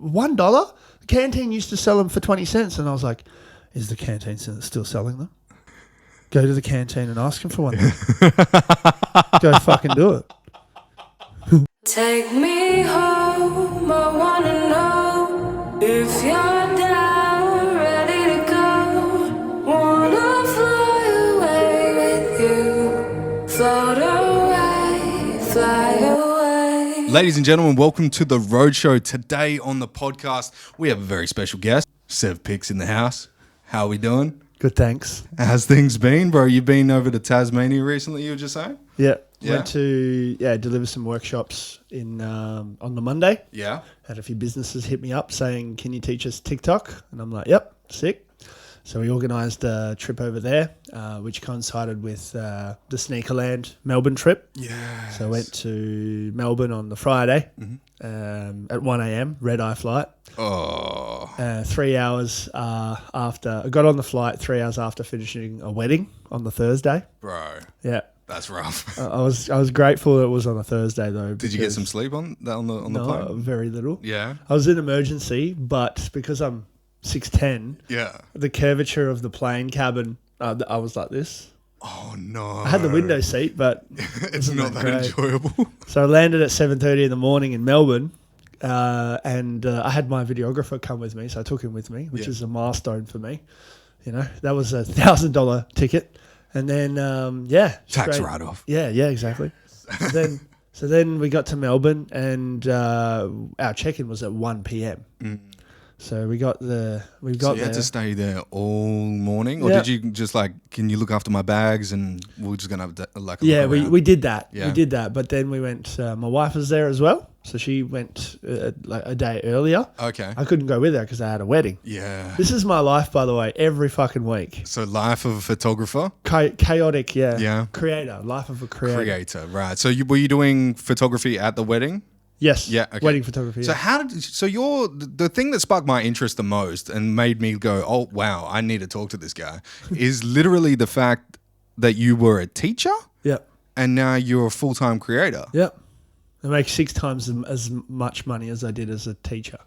$1? The canteen used to sell them for 20 cents. And I was like, is the canteen still selling them? Go to the canteen and ask them for one. Go fucking do it. Take me home, I wanna know if you're down, ready to go. Wanna fly away with you, float away, fly away. Ladies and gentlemen, welcome to the Roadshow. Today on the podcast, we have a very special guest, SEVPICS in the house. How are we doing? Good, thanks. How's things been, bro? You've been over to Tasmania recently, you were just saying? Yeah. Yeah. Went to deliver some workshops in on the Monday. Yeah. Had a few businesses hit me up saying, can you teach us TikTok? And I'm like, yep, sick. So we organised a trip over there, which coincided with the Sneakerland Melbourne trip. Yeah. So I went to Melbourne on the Friday at 1 a.m, red-eye flight. Oh. 3 hours after, I got on the flight 3 hours after finishing a wedding on the Thursday. Bro, Yeah. that's rough. I was grateful it was on a Thursday though. Did you get some sleep on the plane? No, very little. Yeah. I was in emergency, but because I'm 6'10", Yeah. the curvature of the plane cabin, I was like this. Oh, no. I had the window seat, but It's not that great. enjoyable. So I landed at 7:30 in the morning in Melbourne, and I had my videographer come with me, so I took him with me, which is a milestone for me. You know, that was a $1,000 ticket, and then Tax straight- write-off. Yeah, exactly. So then we got to Melbourne, and our check-in was at 1 p.m. So we got So you had to stay there all morning? Or Yeah. did you just can you look after my bags and we're just going to have a look around? we did that. Yeah. We did that. But then we went, my wife was there as well. So she went a day earlier. Okay. I couldn't go with her because I had a wedding. Yeah. This is my life, by the way, every fucking week. So life of a photographer? Chaotic, yeah. Yeah. Creator, life of a creator. Creator, right. So were you doing photography at the wedding? Yes. Yeah, okay. Wedding photography. So Yeah. the thing that sparked my interest the most and made me go, oh, wow, I need to talk to this guy is literally the fact that you were a teacher Yep. and now you're a full-time creator. Yep. I make 6 times as much money as I did as a teacher.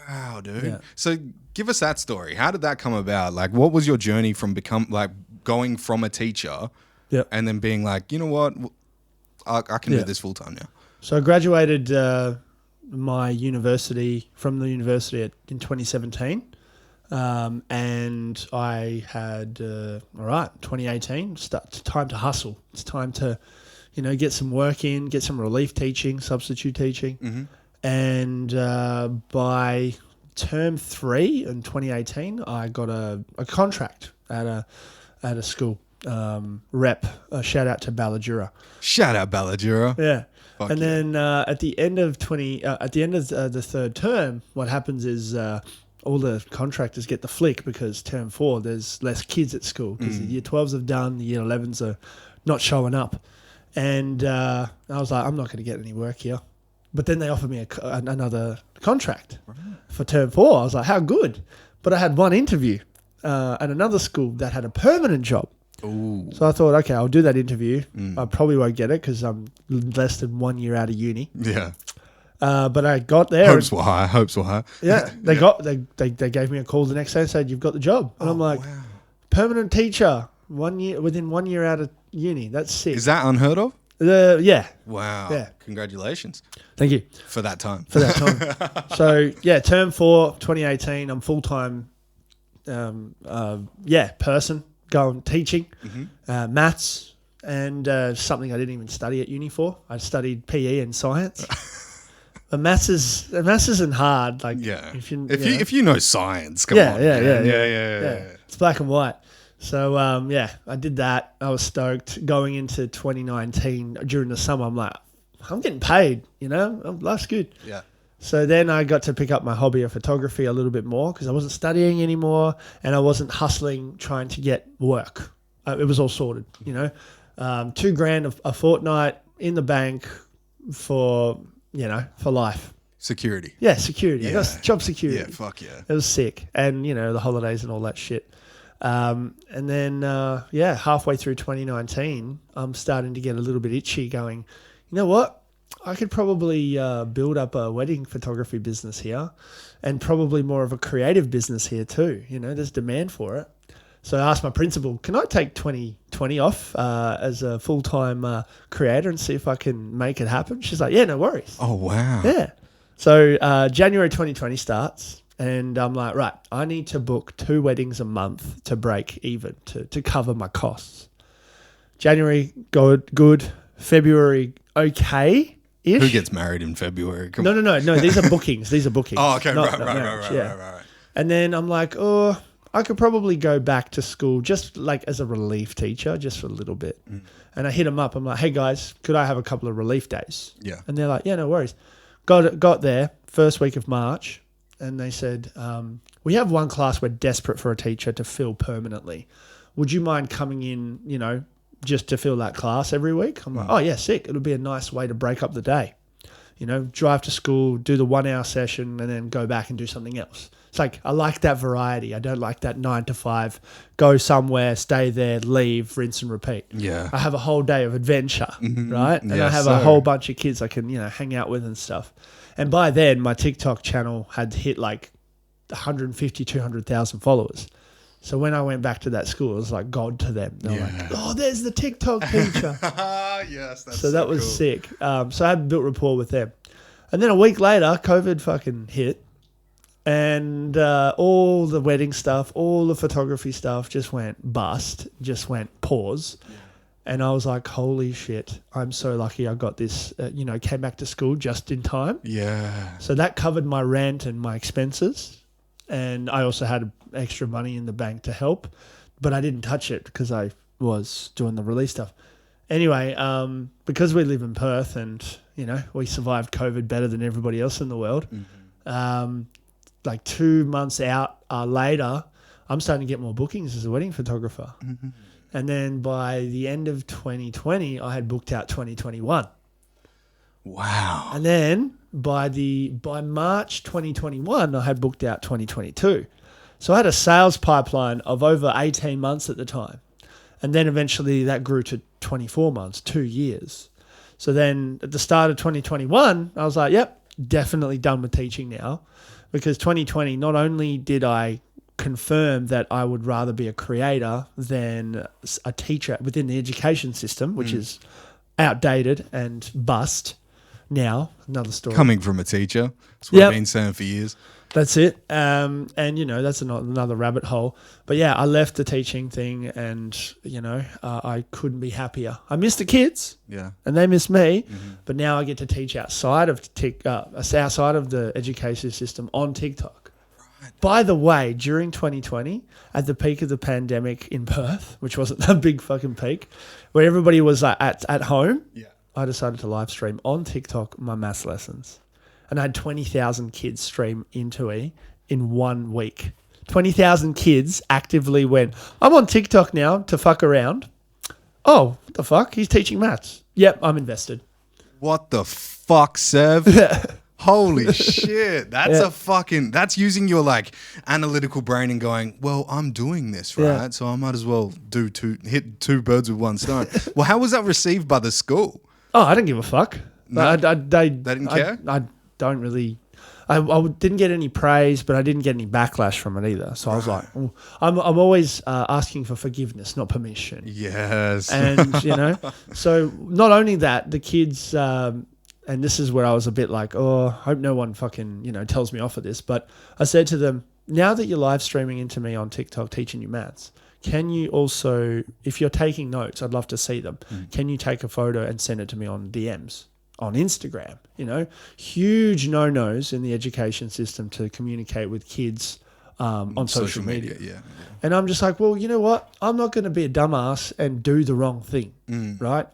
Wow, dude. Yeah. So give us that story. How did that come about? Like, what was your journey from going from a teacher Yep. and then being like, you know what, I can do Yeah. this full-time now? So I graduated my university from the university in 2017, and I had 2018. Time to hustle. It's time to, get some work in, get some relief teaching, substitute teaching, and by term 3 in 2018, I got a contract at a school. Rep. Shout out to Balladura. Shout out Balladura. Yeah. Fuck and yeah. then at the end of the third term, what happens is all the contractors get the flick because term 4 there's less kids at school because the year 12s have done, the year 11s are not showing up, and I was like, I'm not going to get any work here. But then they offered me another contract for term 4. I was like, how good? But I had one interview at another school that had a permanent job. Ooh. So I thought, okay, I'll do that interview. I probably won't get it because I'm less than 1 year out of uni. Yeah. But I got there. Hopes were high. Yeah, they gave me a call the next day and said, you've got the job. And I'm like, wow. permanent teacher, within 1 year out of uni. That's sick. Is that unheard of? Yeah. Wow. Yeah. Congratulations Thank you for that time. for that time. So, yeah, term 4, 2018, I'm full-time, person. Going teaching, maths, and something I didn't even study at uni for. I studied PE and science. But maths isn't hard. Like, Yeah. if If you know science, come Yeah, on. yeah, man. yeah. It's black and white. So I did that. I was stoked going into 2019 during the summer. I'm like, I'm getting paid. Life's good. Yeah. So then I got to pick up my hobby of photography a little bit more because I wasn't studying anymore and I wasn't hustling trying to get work. It was all sorted, $2,000 a fortnight in the bank for life. Security. Yeah, security. Yeah. I got job security. Yeah, fuck yeah. It was sick. And, the holidays and all that shit. And then, halfway through 2019, I'm starting to get a little bit itchy going, you know what? I could probably build up a wedding photography business here and probably more of a creative business here too. You know, there's demand for it. So I asked my principal, can I take 2020 off as a full-time creator and see if I can make it happen? She's like, yeah, no worries. Oh, wow. Yeah. So January 2020 starts and I'm like, right, I need to book 2 weddings a month to break even, to cover my costs. January, good. February, okay-ish. Who gets married in February? Come No. on. These are bookings. Oh, okay. Not Right. marriage. And then I'm like, oh, I could probably go back to school just like as a relief teacher, just for a little bit. And I hit them up. I'm like, hey guys, could I have a couple of relief days? Yeah. And they're like, yeah, no worries. Got there first week of March, and they said, we have one class we're desperate for a teacher to fill permanently. Would you mind coming in, you know, just to fill that class every week? I'm like, oh yeah, sick. It'll be a nice way to break up the day. You know, drive to school, do the 1 hour session, and then go back and do something else. It's like, I like that variety. I don't like that 9 to 5, go somewhere, stay there, leave, rinse and repeat. Yeah. I have a whole day of adventure, right? And I have a whole bunch of kids I can, you know, hang out with and stuff. And by then, my TikTok channel had hit like 150, 200,000 followers. So when I went back to that school, it was like God to them. They were like, oh, there's the TikTok teacher. Yes, that's So that was cool. sick. So I had built rapport with them. And then a week later, COVID fucking hit. And all the wedding stuff, all the photography stuff just went bust, just went pause. Yeah. And I was like, holy shit, I'm so lucky I got this, came back to school just in time. Yeah. So that covered my rent and my expenses. And I also had extra money in the bank to help. But I didn't touch it because I was doing the release stuff. Anyway, because we live in Perth and, you know, we survived COVID better than everybody else in the world, like 2 months out later, I'm starting to get more bookings as a wedding photographer. And then by the end of 2020, I had booked out 2021. Wow. And then by March 2021, I had booked out 2022. So I had a sales pipeline of over 18 months at the time. And then eventually that grew to 24 months, 2 years. So then at the start of 2021, I was like, yep, definitely done with teaching now. Because 2020, not only did I confirm that I would rather be a creator than a teacher within the education system, which is outdated and bust now, another story. Coming from a teacher. That's what I've been saying for years. That's it. And, you know, that's another rabbit hole. But, yeah, I left the teaching thing and, you know, I couldn't be happier. I miss the kids. Yeah. And they miss me. But now I get to teach outside of the education system on TikTok. Right. By the way, during 2020, at the peak of the pandemic in Perth, which wasn't a big fucking peak, where everybody was like at home, I decided to live stream on TikTok my maths lessons. And I had 20,000 kids stream into me in 1 week. 20,000 kids actively went, I'm on TikTok now to fuck around. Oh, what the fuck? He's teaching maths. Yep, I'm invested. What the fuck, Sev? Holy shit. That's using your like analytical brain and going, well, I'm doing this, right? Yeah. So I might as well hit 2 birds with 1 stone. Well, how was that received by the school? Oh, I didn't give a fuck. No, they didn't care? I don't really... I didn't get any praise, but I didn't get any backlash from it either. So I was like, I'm always asking for forgiveness, not permission. Yes. And, you know, so not only that, the kids, and this is where I was a bit like, oh, I hope no one fucking, you know, tells me off of this. But I said to them, now that you're live streaming into me on TikTok teaching you maths, can you also, if you're taking notes, I'd love to see them. Can you take a photo and send it to me on DMs? On Instagram, you know, huge no-nos in the education system to communicate with kids on social media. Yeah. And I'm just like, well, you know what? I'm not going to be a dumbass and do the wrong thing, right?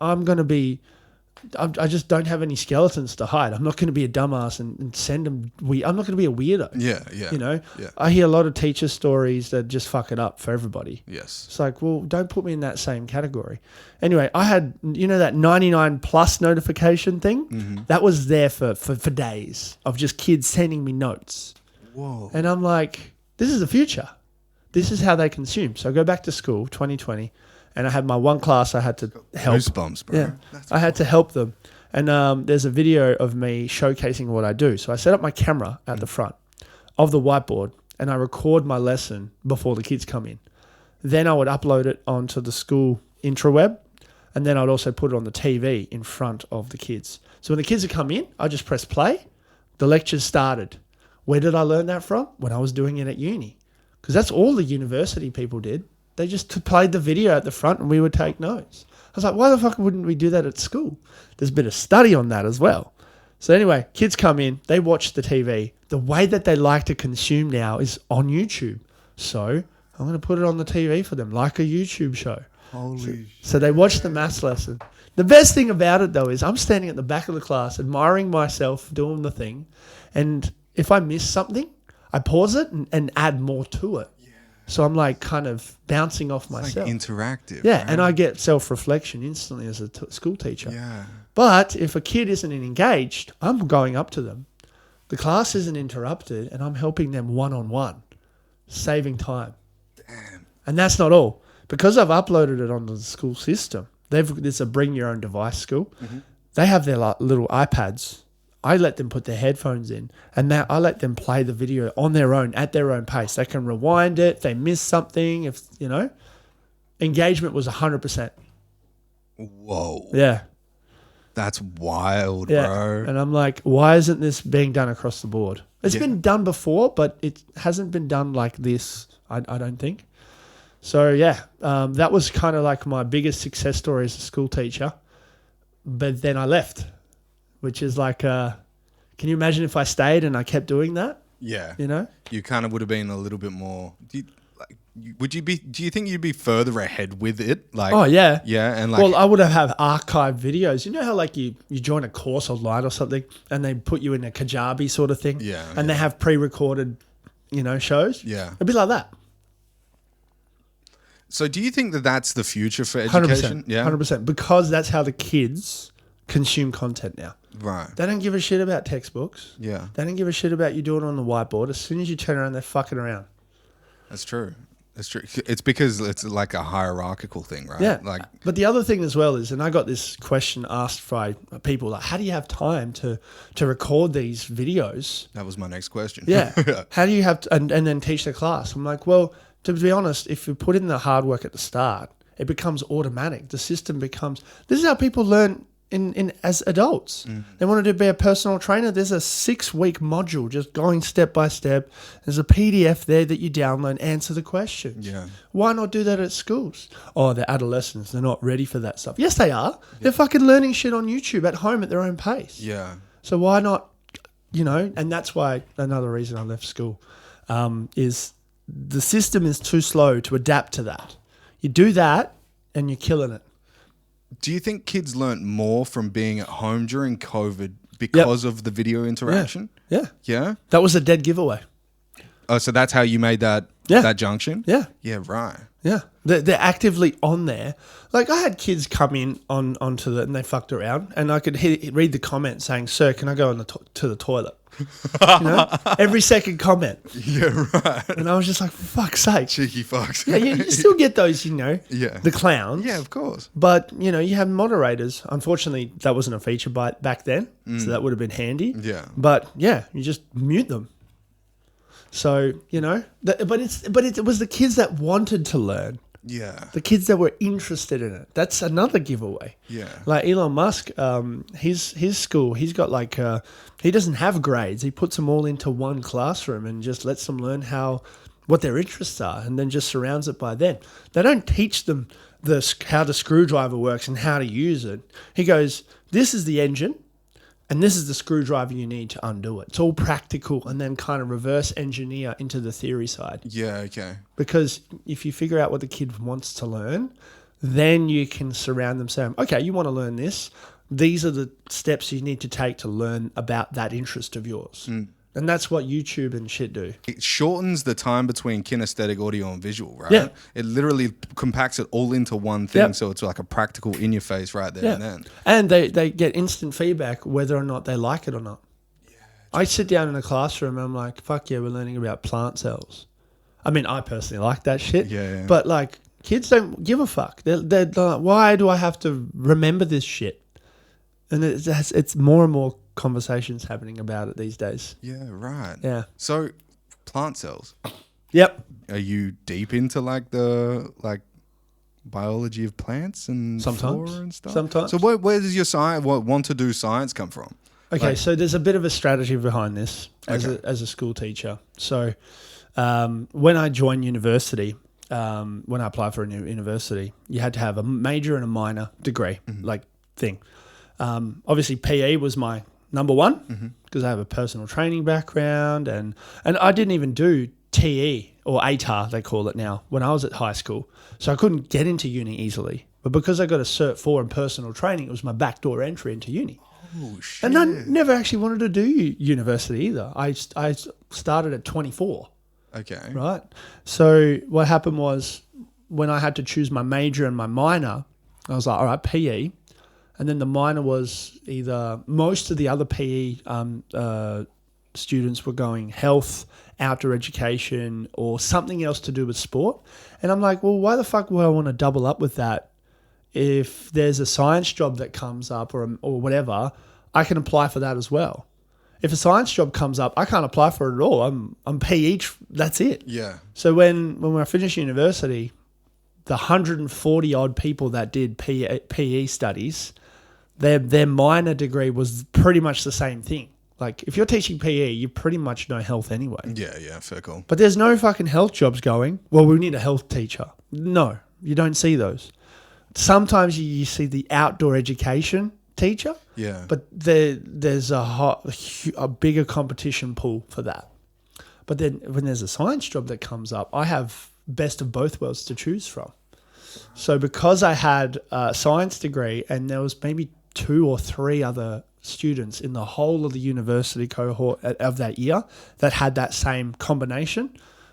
I just don't have any skeletons to hide. I'm not going to be a dumbass and send them. I'm not going to be a weirdo. Yeah. You know, yeah. I hear a lot of teacher stories that just fuck it up for everybody. Yes. It's like, well, don't put me in that same category. Anyway, I had, you know, that 99 plus notification thing. That was there for days of just kids sending me notes. Whoa. And I'm like, this is the future. This is how they consume. So I go back to school, 2020. And I had my one class I had to help. Goosebumps, bro. Yeah, I had to help them. And there's a video of me showcasing what I do. So I set up my camera at the front of the whiteboard and I record my lesson before the kids come in. Then I would upload it onto the school intraweb, and then I'd also put it on the TV in front of the kids. So when the kids would come in, I just press play. The lectures started. Where did I learn that from? When I was doing it at uni. Because that's all the university people did. They just played the video at the front and we would take notes. I was like, why the fuck wouldn't we do that at school? There's a bit of study on that as well. So anyway, kids come in, they watch the TV. The way that they like to consume now is on YouTube. So I'm going to put it on the TV for them, like a YouTube show. So they watch the maths lesson. The best thing about it, though, is I'm standing at the back of the class, admiring myself, doing the thing. And if I miss something, I pause it and add more to it. Yeah. So I'm like kind of bouncing off myself. Like interactive. Yeah, right? and I get self-reflection instantly as a school teacher. Yeah. But if a kid isn't engaged, I'm going up to them. The class isn't interrupted and I'm helping them one-on-one, saving time. Damn. And that's not all. Because I've uploaded it onto the school system, there's a bring your own device school. Mm-hmm. They have their little iPads. I let them put their headphones in and now I let them play the video on their own, at their own pace. They can rewind it. If they miss something, engagement was 100%. Whoa. Yeah. That's wild, Yeah. bro. And I'm like, why isn't this being done across the board? It's been done before, but it hasn't been done like this, I don't think. So, yeah, that was kind of like my biggest success story as a school teacher. But then I left, which is like, can you imagine if I stayed and I kept doing that? Yeah. You kind of would have been a little bit more... Do you think you'd be further ahead with it? Like, oh, yeah. Yeah, and like... Well, I would have archived videos. You know how like you join a course online or something and they put you in a Kajabi sort of thing? Yeah. And they have pre-recorded, shows? Yeah. It'd be like that. So do you think that that's the future for education? 100%. Yeah, 100%. Because that's how the kids consume content now. Right. They don't give a shit about textbooks. Yeah. They don't give a shit about you doing it on the whiteboard. As soon as you turn around, they're fucking around. That's true. That's true. It's because it's like a hierarchical thing, right? Yeah. Like, but the other thing as well is, and I got this question asked by people, like, how do you have time to record these videos? that was my next question. Yeah. How do you have to, and then teach the class? I'm like, well, to be honest, if you put in the hard work at the start, it becomes automatic. The system becomes... This is how people learn in as adults. They want to be a personal trainer. There's a 6-week module just going step by step. There's a PDF there that you download, answer the questions. Yeah. Why not do that at schools? Oh, they're adolescents. They're not ready for that stuff. Yes, they are. Yeah. They're fucking learning shit on YouTube at home at their own pace. Yeah. So why not, and that's why another reason I left school is... The system is too slow to adapt to that. You do that and you're killing it. Do you think kids learnt more from being at home during COVID because of the video interaction? Yeah. Yeah? That was a dead giveaway. Oh, so that's how you made that junction? Yeah. Yeah, right. Yeah. They're actively on there. Like I had kids come in onto the and they fucked around and I could read the comment saying, "Sir, can I go to the toilet?" Every second comment. Yeah, right. And I was just like, for fuck's sake. Cheeky fucks. Yeah, you still get those, Yeah. the clowns. Yeah, of course. But, you have moderators. Unfortunately, that wasn't a feature back then, so that would have been handy. Yeah. But, yeah, you just mute them. So, but it was the kids that wanted to learn. Yeah. The kids that were interested in it. That's another giveaway. Yeah. Like Elon Musk, his school, he's got like, he doesn't have grades. He puts them all into one classroom and just lets them learn what their interests are and then just surrounds it by them. They don't teach them how the screwdriver works and how to use it. He goes, this is the engine and this is the screwdriver you need to undo it. It's all practical and then kind of reverse engineer into the theory side. Yeah, okay. Because if you figure out what the kid wants to learn, then you can surround them saying, okay, you want to learn this. These are the steps you need to take to learn about that interest of yours. And that's what YouTube and shit do. It shortens the time between kinesthetic, audio, and visual, right? Yeah. It literally compacts it all into one thing, so it's like a practical in your face right there and then. And they get instant feedback whether or not they like it or not. Yeah, I sit down in a classroom and I'm like, fuck yeah, we're learning about plant cells. I mean, I personally like that shit. Yeah. But like, kids don't give a fuck. They're like, why do I have to remember this shit? And it's more and more conversations happening about it these days. Yeah, right. Yeah. So, plant cells. Yep. Are you deep into like the biology of plants and Sometimes. flora and stuff? Sometimes. So, where does your science, want to do science come from? Okay, Like- so there's a bit of a strategy behind this as Okay. a school teacher. So when I joined university, when I applied for a new university, you had to have a major and a minor degree, thing. Obviously, PE was my number one because I have a personal training background, and I didn't even do TE or ATAR, they call it now, when I was at high school. So I couldn't get into uni easily. But because I got a Cert 4 in personal training, it was my backdoor entry into uni. Oh, shit. And I never actually wanted to do university either. I started at 24, Okay. right? So what happened was when I had to choose my major and my minor, I was like, all right, PE. And then the minor was either most of the other PE students were going health, outdoor education, or something else to do with sport. And I'm like, well, why the fuck would I want to double up with that? If there's a science job that comes up or whatever, I can apply for that as well. If a science job comes up, I can't apply for it at all. I'm PE, that's it. Yeah. So when I finished university, the 140 odd people that did PE studies, their minor degree was pretty much the same thing. Like if you're teaching PE, you pretty much know health anyway. Yeah, fair call. But there's no fucking health jobs going, well, we need a health teacher. No, you don't see those. Sometimes you see the outdoor education teacher, Yeah. but there's a bigger competition pool for that. But then when there's a science job that comes up, I have best of both worlds to choose from. So because I had a science degree and there was maybe 2 or 3 other students in the whole of the university cohort of that year that had that same combination,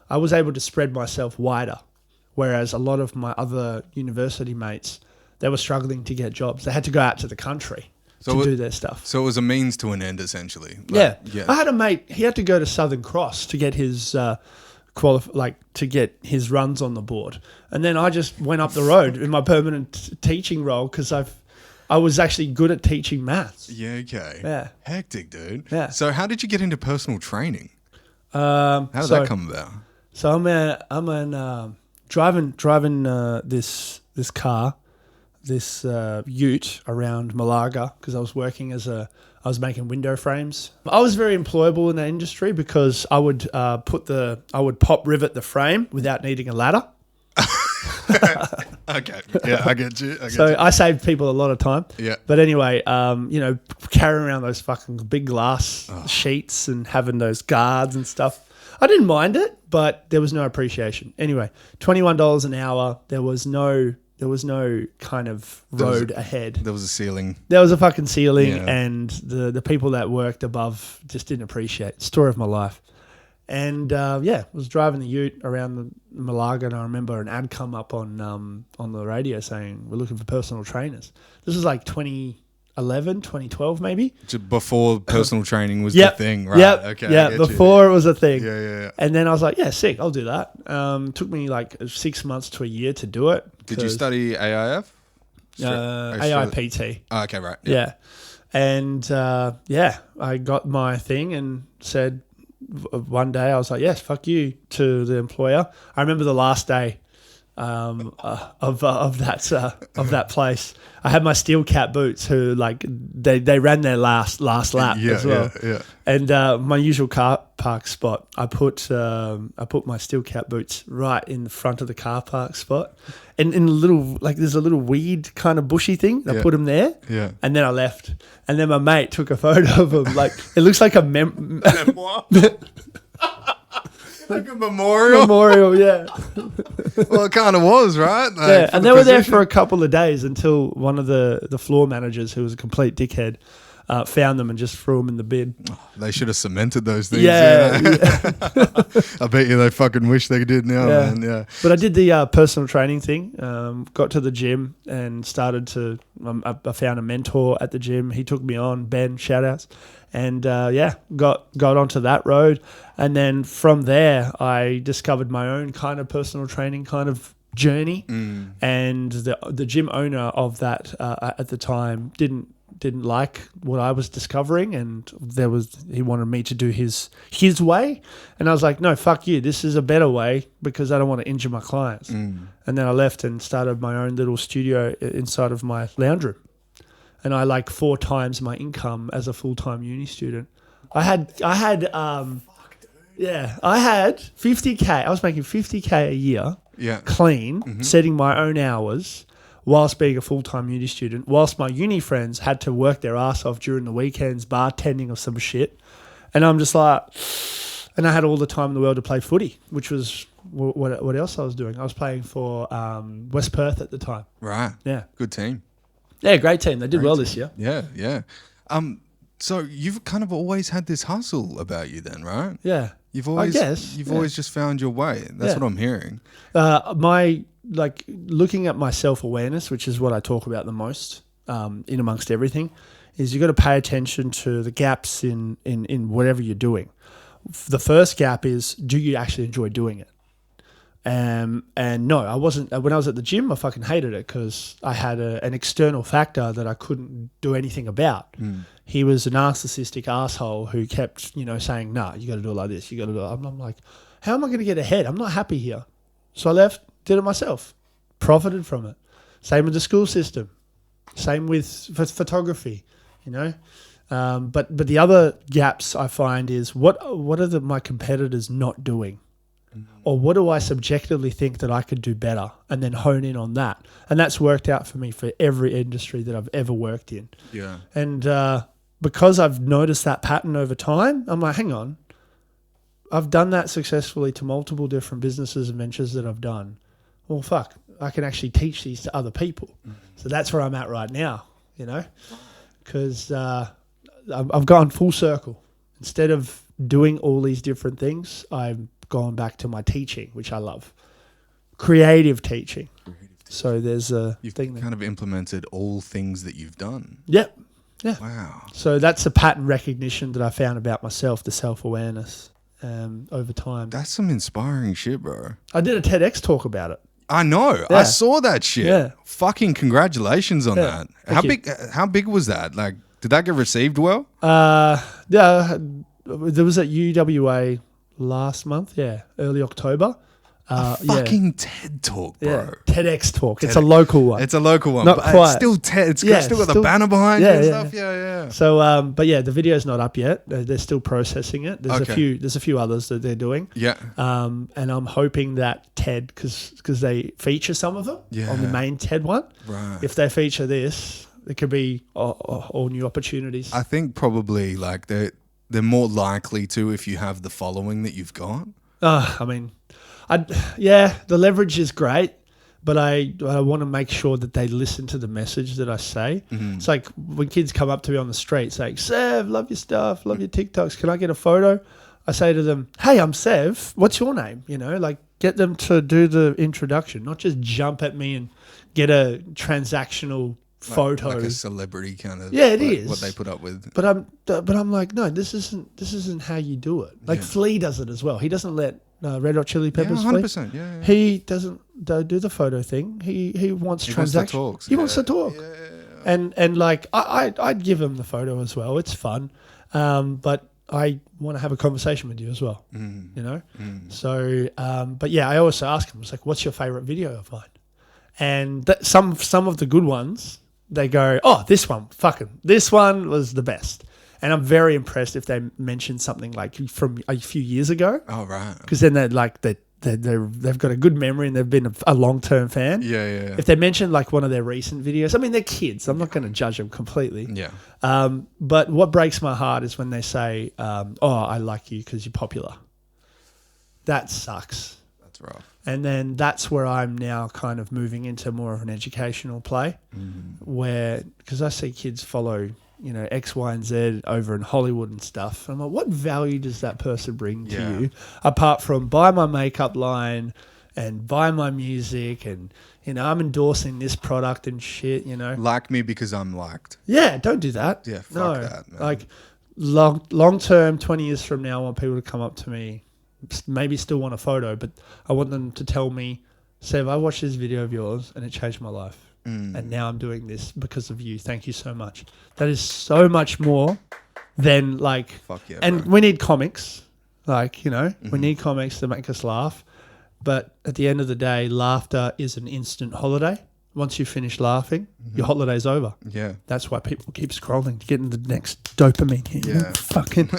I was able to spread myself wider. Whereas a lot of my other university mates, they were struggling to get jobs. They had to go out to the country to do their stuff. So it was a means to an end, essentially. Yeah. Yeah. I had a mate, he had to go to Southern Cross to get his to get his runs on the board. And then I just went up the road in my permanent teaching role because I was actually good at teaching maths. Yeah, okay. Yeah. Hectic, dude. Yeah. So how did you get into personal training? How How did that come about? So I'm driving this car, this ute around Malaga because I was working I was making window frames. I was very employable in that industry because I would pop rivet the frame without needing a ladder. Okay. Yeah, I get you. So I saved people a lot of time. Yeah. But anyway, carrying around those fucking big glass sheets and having those guards and stuff. I didn't mind it, but there was no appreciation. Anyway, $21 an hour. There was no kind of road ahead. There was a ceiling. There was a fucking ceiling, Yeah. and the people that worked above just didn't appreciate it. Story of my life. And was driving the ute around the Malaga, and I remember an ad come up on the radio saying we're looking for personal trainers. This was like 2011, 2012 maybe. Before personal training was Yep. the thing, right? Yep. Okay. I Yeah, get you. before it was a thing. Yeah. And then I was like, yeah, sick, I'll do that. Took me like 6 months to a year to do it. Did you study AIF? AIPT. Oh, okay, right. Yeah. And I got my thing and said one day I was like, yes, fuck you to the employer. I remember the last day of that place. I had my steel cap boots who like they ran their last lap as well. Yeah. And my usual car park spot, I put my steel cap boots right in the front of the car park spot, and in a little there's a little weed kind of bushy thing. I put them there, Yeah. and then I left. And then my mate took a photo of them. Like it looks like a Like a memorial. memorial, yeah. Well, it kind of was, right? Like, Yeah, for and the they were there position. for a couple of days until one of the floor managers, who was a complete dickhead, found them and just threw them in the bin. They should have cemented those things. Yeah, you know? yeah. I bet you they fucking wish they did now, Yeah. man. Yeah. But I did the personal training thing. Got to the gym and started to. I found a mentor at the gym. He took me on. Ben, shout outs. And got onto that road. And then from there, I discovered my own kind of personal training kind of journey. And the gym owner of that at the time didn't didn't like what I was discovering, and he wanted me to do his way, and I was like, no, fuck you, this is a better way because I don't want to injure my clients. And then I left and started my own little studio inside of my lounge room, and I like 4 times my income as a full-time uni student. I had 50K. I was making 50K a year, clean, setting my own hours, whilst being a full-time uni student, whilst my uni friends had to work their ass off during the weekends, bartending or some shit. And I'm just like, and I had all the time in the world to play footy, which was what else I was doing. I was playing for West Perth at the time. Right. Yeah. Good team. Yeah, great team. They did well this year. Yeah. So you've kind of always had this hustle about you then, right? Yeah. You've always just found your way. That's what I'm hearing. Looking at my self-awareness, which is what I talk about the most in amongst everything, is you've got to pay attention to the gaps in whatever you're doing. The first gap is, do you actually enjoy doing it? And no, I wasn't. When I was at the gym, I fucking hated it because I had an external factor that I couldn't do anything about. He was a narcissistic asshole who kept, saying, nah, you got to do it like this. You got to do it. I'm like, how am I going to get ahead? I'm not happy here. So I left, did it myself, profited from it. Same with the school system. Same with photography, But the other gaps I find is what are my competitors not doing? Or what do I subjectively think that I could do better, and then hone in on that? And that's worked out for me for every industry that I've ever worked in. Yeah. And because I've noticed that pattern over time, I'm like, hang on, I've done that successfully to multiple different businesses and ventures that I've done. Well, fuck, I can actually teach these to other people. So that's where I'm at right now, because I've gone full circle. Instead of doing all these different things, I've gone back to my teaching, which I love. Creative teaching. So there's you've kind of implemented all things that you've done. Yep. Yeah. Wow. So that's a pattern recognition that I found about myself, the self-awareness over time. That's some inspiring shit, bro. I did a TEDx talk about it. I know. Yeah. I saw that shit. Yeah. Fucking congratulations on that. How big was that? Like, did that get received well? Yeah. There was at UWA last month, early October. Fucking TED Talk, bro. Yeah, TEDx Talk. It's a local one. It's a local one. Not but quite. It's still TED. It's still got the banner behind it and stuff. Yeah. So, but the video's not up yet. They're still processing it. There's a few others that they're doing. Yeah. And I'm hoping that TED, because they feature some of them on the main TED one. Right. If they feature this, it could be all new opportunities. I think probably like they're more likely to if you have the following that you've got. The leverage is great, but I want to make sure that they listen to the message that I say. Mm-hmm. It's like when kids come up to me on the street saying, Sev, love your stuff, love your TikToks, can I get a photo? I say to them, hey, I'm Sev, what's your name? Get them to do the introduction, not just jump at me and get a transactional photo, like a celebrity kind of. Yeah, it is what they put up with. But I'm like, no, this isn't how you do it. Like Flea does it as well. He doesn't let Red Hot Chili Peppers. 100%. Yeah. He doesn't do the photo thing. He wants transaction. He wants to talk. Yeah. And like I'd give him the photo as well. It's fun, but I want to have a conversation with you as well. So, but I also ask him. It's like, what's your favorite video of mine? And some of the good ones, they go, oh, this one was the best. And I'm very impressed if they mention something like from a few years ago. Oh, right. Because then they've got a good memory and they've been a long-term fan. Yeah. If they mention like one of their recent videos, they're kids. I'm not going to judge them completely. Yeah. But what breaks my heart is when they say, oh, I like you because you're popular. That sucks. That's rough. And then that's where I'm now kind of moving into more of an educational play where, because I see kids follow, X, Y, and Z over in Hollywood and stuff. I'm like, what value does that person bring to you apart from buy my makeup line and buy my music and, I'm endorsing this product and shit, Like me because I'm liked. Yeah, don't do that. Yeah, fuck that, man. Like long term, 20 years from now, I want people to come up to me, maybe still want a photo, but I want them to tell me, Sev, I watched this video of yours and it changed my life. and now I'm doing this because of you. Thank you so much. That is so much more than like. Fuck yeah, and bro. we need comics, like we need comics to make us laugh. But at the end of the day, laughter is an instant holiday. Once you finish laughing, your holiday's over. Yeah. That's why people keep scrolling to get into the next dopamine hit. Yeah. Fucking.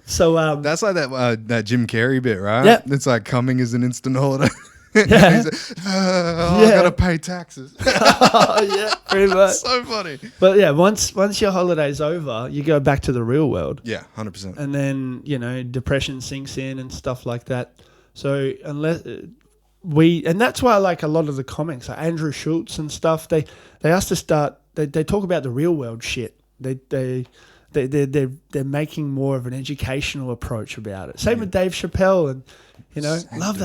So That's like that Jim Carrey bit, right? Yeah. It's like coming is an instant holiday. Yeah. He's like, I gotta pay taxes. yeah, pretty much. So funny. But yeah, once your holiday's over, you go back to the real world. Yeah, 100%. And then, depression sinks in and stuff like that. So unless and that's why I like a lot of the comics, like Andrew Schultz and stuff, they ask to start, they talk about the real world shit. They're making more of an educational approach about it. Same with Dave Chappelle and, love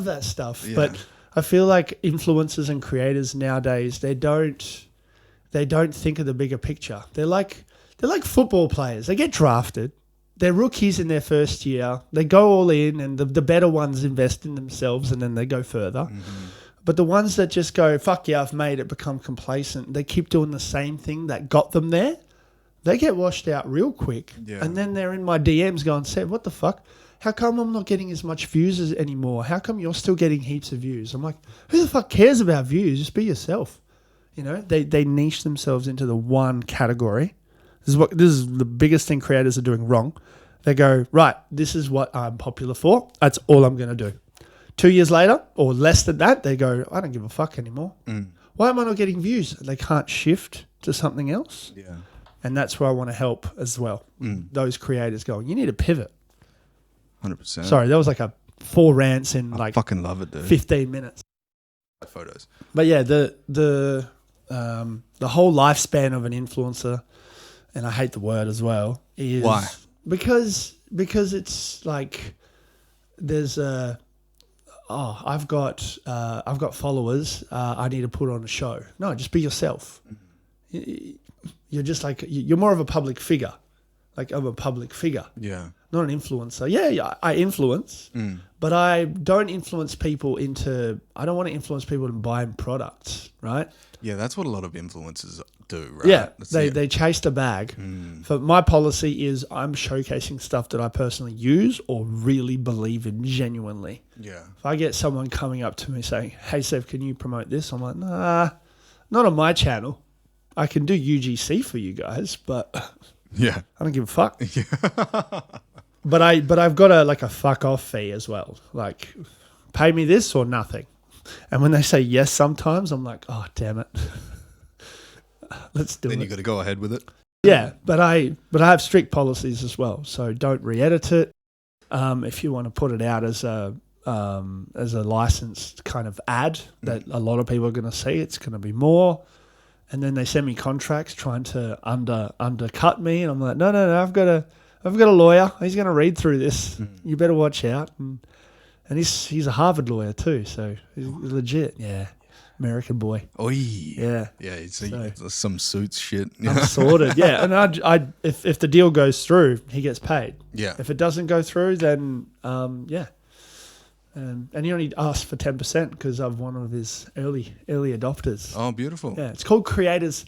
that stuff. Yeah. But I feel like influencers and creators nowadays, they don't think of the bigger picture. They're like football players. They get drafted. They're rookies in their first year. They go all in, and the better ones invest in themselves, and then they go further. Mm-hmm. But the ones that just go, fuck yeah, I've made it, become complacent, they keep doing the same thing that got them there, they get washed out real quick. Yeah. And then they're in my DMs going, Seb, what the fuck? How come I'm not getting as much views anymore? How come you're still getting heaps of views? I'm like, who the fuck cares about views? Just be yourself. They niche themselves into the one category. This is the biggest thing creators are doing wrong. They go, right, this is what I'm popular for. That's all I'm going to do. 2 years later, or less than that, they go, I don't give a fuck anymore. Why am I not getting views? They can't shift to something else. Yeah. And that's where I want to help as well. Those creators going, you need to pivot. 100%. Sorry, that was like 4 rants in I fucking love it, dude. 15 minutes. Photos. But yeah, the whole lifespan of an influencer, and I hate the word as well, is Why? Because it's like there's I've got followers. I need to put on a show. No, just be yourself. You're just like you're more of a public figure. Like I'm a public figure. Yeah. Not an influencer. Yeah, I influence, but I don't influence people I don't want to influence people in buying products, right? Yeah, that's what a lot of influencers do, right? Yeah, That's they chase the bag. But my policy is I'm showcasing stuff that I personally use or really believe in genuinely. Yeah. If I get someone coming up to me saying, hey, Sev, can you promote this? I'm like, nah, not on my channel. I can do UGC for you guys, but Yeah. I don't give a fuck. But I've got a fuck off fee as well. Like, pay me this or nothing. And when they say yes sometimes, I'm like, oh, damn it. Let's do it. Then you got to go ahead with it. Yeah, but I have strict policies as well. So don't re-edit it. If you want to put it out as a licensed kind of ad that a lot of people are going to see, it's going to be more. And then they send me contracts trying to undercut me, and I'm like, no, I've got a lawyer. He's going to read through this. You better watch out. And he's a Harvard lawyer too, so he's legit. Yeah, American boy. Oi. Yeah. Yeah, some suits shit. I'm sorted. Yeah, and if the deal goes through, he gets paid. Yeah. If it doesn't go through, then yeah. And he only asked for 10% because I'm one of his early adopters. Oh, beautiful. Yeah, it's called Creators,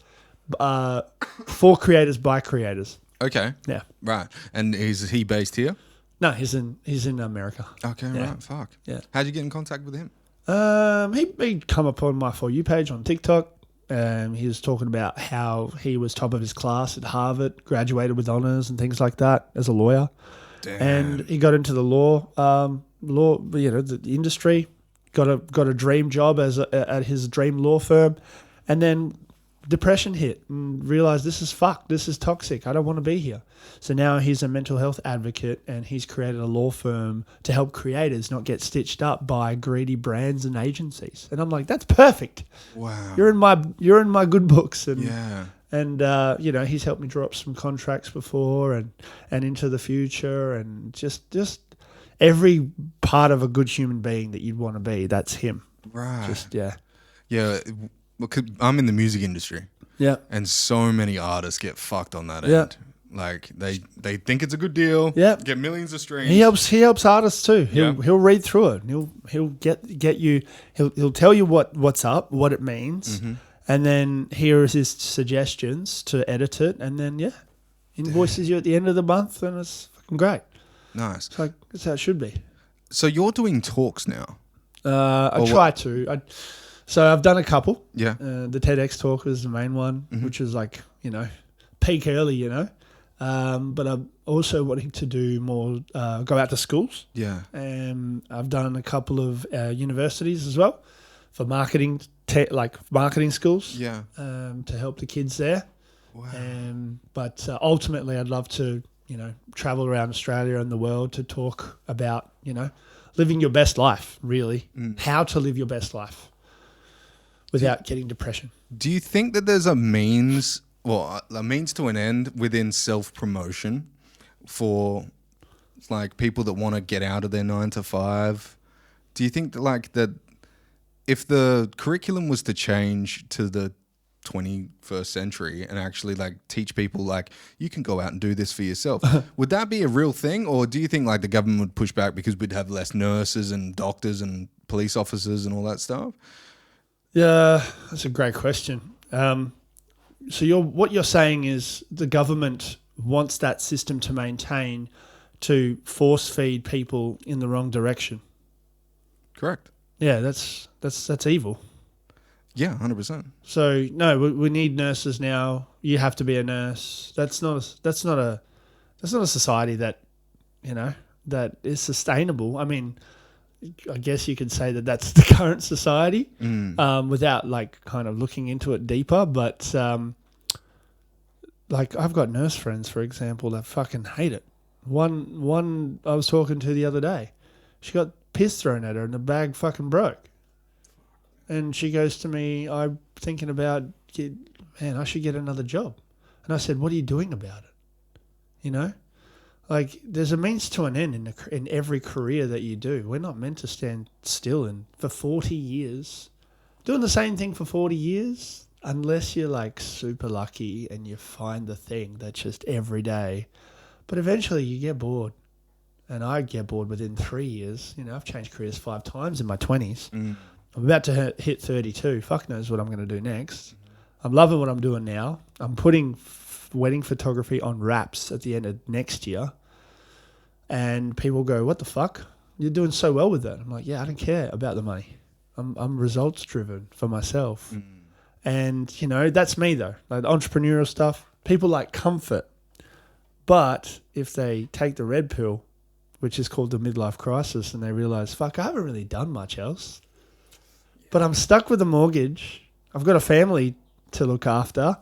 for creators by creators. Okay. Yeah. Right. And is he based here? No, he's in America. Okay, Yeah. right. Fuck. Yeah. How'd you get in contact with him? He'd come up on my For You page on TikTok. He was talking about how he was top of his class at Harvard, graduated with honors and things like that as a lawyer. Damn. And he got into the law, the industry, got a dream job at his dream law firm, and then depression hit and realized this is fucked. This is toxic. I don't want to be here. So now he's a mental health advocate, and he's created a law firm to help creators not get stitched up by greedy brands and agencies. And I'm like, that's perfect. Wow. You're in my good books. And Yeah. And he's helped me draw up some contracts before and into the future, and just every part of a good human being that you'd want to be, that's him. Right. Just yeah. Yeah. Well, I'm in the music industry. Yeah. And so many artists get fucked on that Yeah. end. Like they think it's a good deal. Yeah. Get millions of streams. He helps artists too. Yeah. He'll read through it. He'll get you. He'll tell you what's up, what it means, and then here is his suggestions to edit it, and then invoices you at the end of the month, and it's fucking great. Nice. It's like that's how it should be. So you're doing talks now. I try to. So I've done a couple. Yeah. The TEDx talk was the main one, which was like peak early, But I'm also wanting to do more, go out to schools. Yeah. I've done a couple of universities as well for marketing, marketing schools. Yeah. To help the kids there. Wow. But ultimately, I'd love to, travel around Australia and the world to talk about, living your best life, really. How to live your best life without getting depression. Do you think that there's a means to an end within self-promotion for like people that want to get out of their 9 to 5? Do you think that if the curriculum was to change to the 21st century and actually like teach people like you can go out and do this for yourself, would that be a real thing? Or do you think like the government would push back because we'd have less nurses and doctors and police officers and all that stuff? Yeah, that's a great question. So what you're saying is the government wants that system to maintain to force feed people in the wrong direction. Correct. Yeah, that's evil. Yeah, 100%. So no, we need nurses now. You have to be a nurse. That's not a society that that is sustainable. I mean, I guess you could say that that's the current society without like kind of looking into it deeper. But like I've got nurse friends, for example, that fucking hate it. One I was talking to the other day, she got piss thrown at her and the bag fucking broke. And she goes to me, I'm thinking about, I should get another job. And I said, what are you doing about it? Like there's a means to an end in every career that you do. We're not meant to stand still and for 40 years, doing the same thing for 40 years, unless you're like super lucky and you find the thing that's just every day. But eventually you get bored. And I get bored within 3 years. I've changed careers 5 times in my 20s. I'm about to hit 32. Fuck knows what I'm going to do next. I'm loving what I'm doing now. I'm putting wedding photography on wraps at the end of next year. And people go, what the fuck? You're doing so well with that. I'm like, yeah, I don't care about the money. I'm results driven for myself. And, that's me though. Like the entrepreneurial stuff, people like comfort. But if they take the red pill, which is called the midlife crisis, and they realize, fuck, I haven't really done much else. But I'm stuck with a mortgage. I've got a family to look after.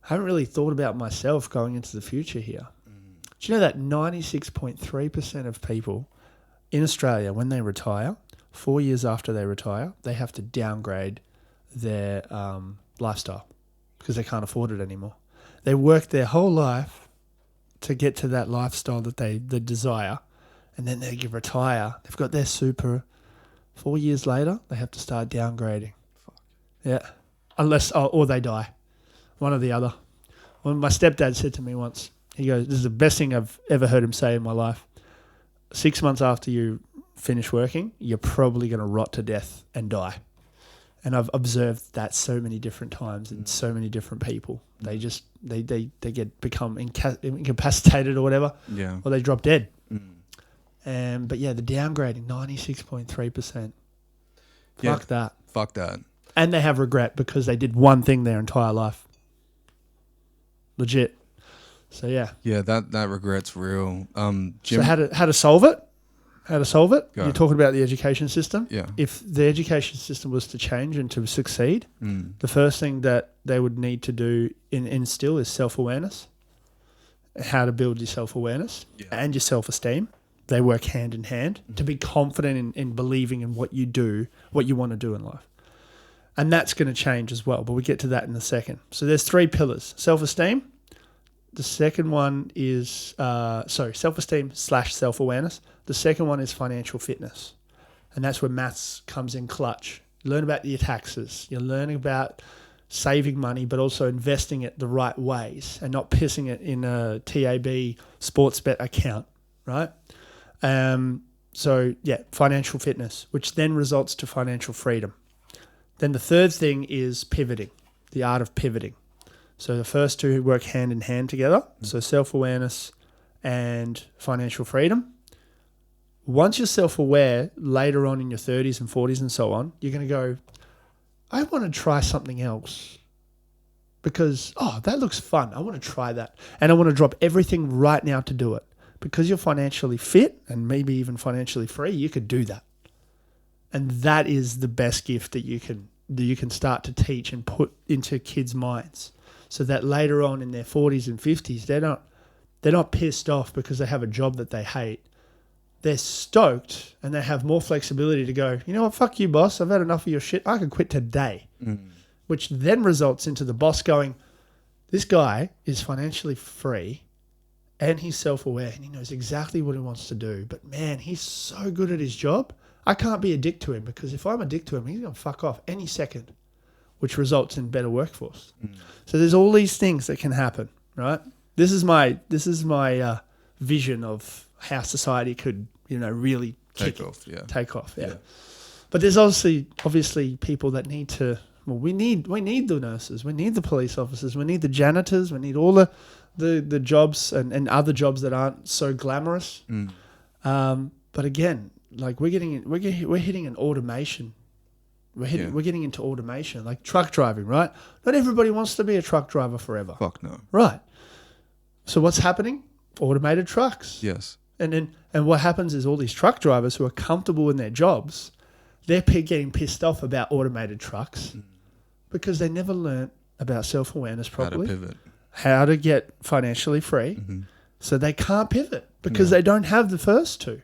I haven't really thought about myself going into the future here. Do you know that 96.3% of people in Australia, when they retire, 4 years after they retire, they have to downgrade their lifestyle because they can't afford it anymore. They work their whole life to get to that lifestyle that they desire, and then they retire. They've got their super. 4 years later, they have to start downgrading. Fuck. Yeah. Unless, or they die. One or the other. Well, my stepdad said to me once, he goes, this is the best thing I've ever heard him say in my life. 6 months after you finish working, you're probably going to rot to death and die. And I've observed that so many different times in so many different people. They just, they become incapacitated or whatever. Yeah. Or they drop dead. But yeah, the downgrading, 96.3%. Fuck that. Fuck that. And they have regret because they did one thing their entire life. Legit. So yeah. Yeah, that regret's real. Jim, so how to solve it? Go. You're talking about the education system. Yeah. If the education system was to change and to succeed, the first thing that they would need to do instill is self-awareness. How to build your self-awareness and your self-esteem. They work hand in hand to be confident in believing in what you do, what you want to do in life. And that's going to change as well, but we'll get to that in a second. So there's 3 pillars. Self-esteem. The second one is, self-esteem / self-awareness. The second one is financial fitness. And that's where maths comes in clutch. You learn about your taxes. You learn about saving money, but also investing it the right ways and not pissing it in a TAB sports bet account, right? So, yeah, financial fitness, which then results to financial freedom. Then the third thing is pivoting, the art of pivoting. So the first two work hand in hand together. So self-awareness and financial freedom. Once you're self-aware, later on in your 30s and 40s and so on, you're going to go, I want to try something else because, that looks fun. I want to try that. And I want to drop everything right now to do it. Because you're financially fit and maybe even financially free, you could do that. And that is the best gift that you can start to teach and put into kids' minds, so that later on in their 40s and 50s, they're not pissed off because they have a job that they hate. They're stoked and they have more flexibility to go, you know what, fuck you, boss. I've had enough of your shit. I can quit today. Which then results into the boss going, this guy is financially free and he's self-aware and he knows exactly what he wants to do. But man, he's so good at his job. I can't be a dick to him, because if I'm a dick to him, he's going to fuck off any second, which results in better workforce. So there's all these things that can happen, right? This is my vision of how society could, really take off. Yeah. But there's obviously people that need to. Well, we need the nurses, we need the police officers, we need the janitors, we need all the jobs and other jobs that aren't so glamorous. But again, like we're hitting an automation. We're getting into automation, like truck driving, right? Not everybody wants to be a truck driver forever. Fuck no. Right. So what's happening? Automated trucks. Yes. And what happens is all these truck drivers who are comfortable in their jobs, they're getting pissed off about automated trucks because they never learnt about self-awareness properly. How to pivot. How to get financially free. So they can't pivot because they don't have the first two.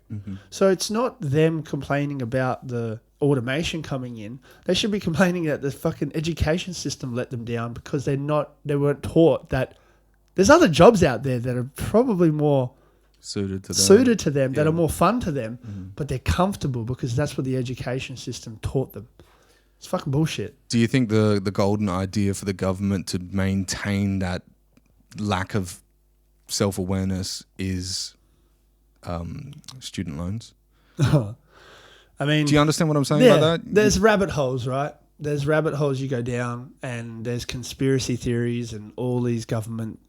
So it's not them complaining about the automation coming in. They should be complaining that the fucking education system let them down because they weren't taught that there's other jobs out there that are probably more suited to them that are more fun to them, but they're comfortable because that's what the education system taught them. It's fucking bullshit. Do you think the golden idea for the government to maintain that lack of self-awareness is student loans? I mean, do you understand what I'm saying about that? There's rabbit holes, right? There's rabbit holes you go down, and there's conspiracy theories and all these government,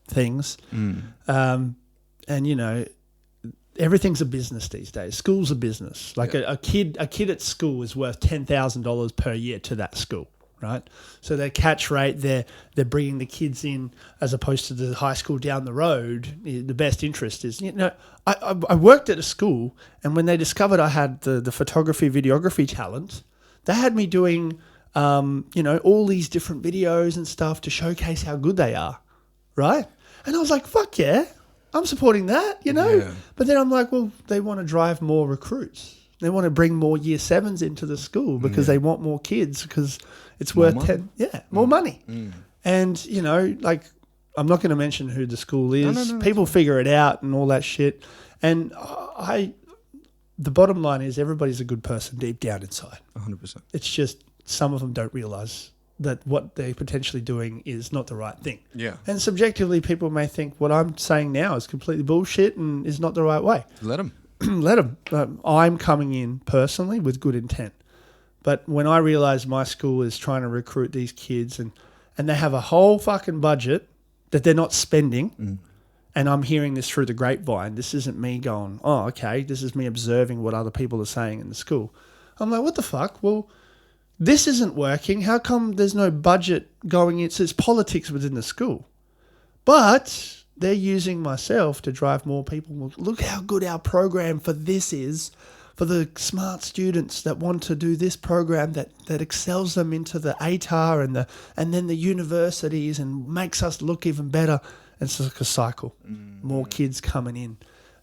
things. And everything's a business these days. School's a business. Like a kid at school is worth $10,000 per year to that school, right? So their catch rate, they're bringing the kids in as opposed to the high school down the road. The best interest is, I worked at a school, and when they discovered I had the photography, videography talent, they had me doing, all these different videos and stuff to showcase how good they are, right? And I was like, fuck yeah, I'm supporting that, Yeah. But then I'm like, well, they want to drive more recruits. They want to bring more year 7s into the school because they want more kids because it's More worth money. more money. And, I'm not going to mention who the school is. No, people figure it out and all that shit. And the bottom line is everybody's a good person deep down inside. 100%. It's just some of them don't realise that what they're potentially doing is not the right thing. Yeah. And subjectively, people may think what I'm saying now is completely bullshit and is not the right way. Let them. Let them. I'm coming in personally with good intent. But when I realised my school is trying to recruit these kids and they have a whole fucking budget that they're not spending, and I'm hearing this through the grapevine, this isn't me going, oh, okay, this is me observing what other people are saying in the school. I'm like, what the fuck? Well, this isn't working. How come there's no budget going in? So it's politics within the school. But they're using myself to drive more people. Look how good our program for this is, for the smart students that want to do this program that excels them into the ATAR and then the universities and makes us look even better. It's like a cycle. More kids coming in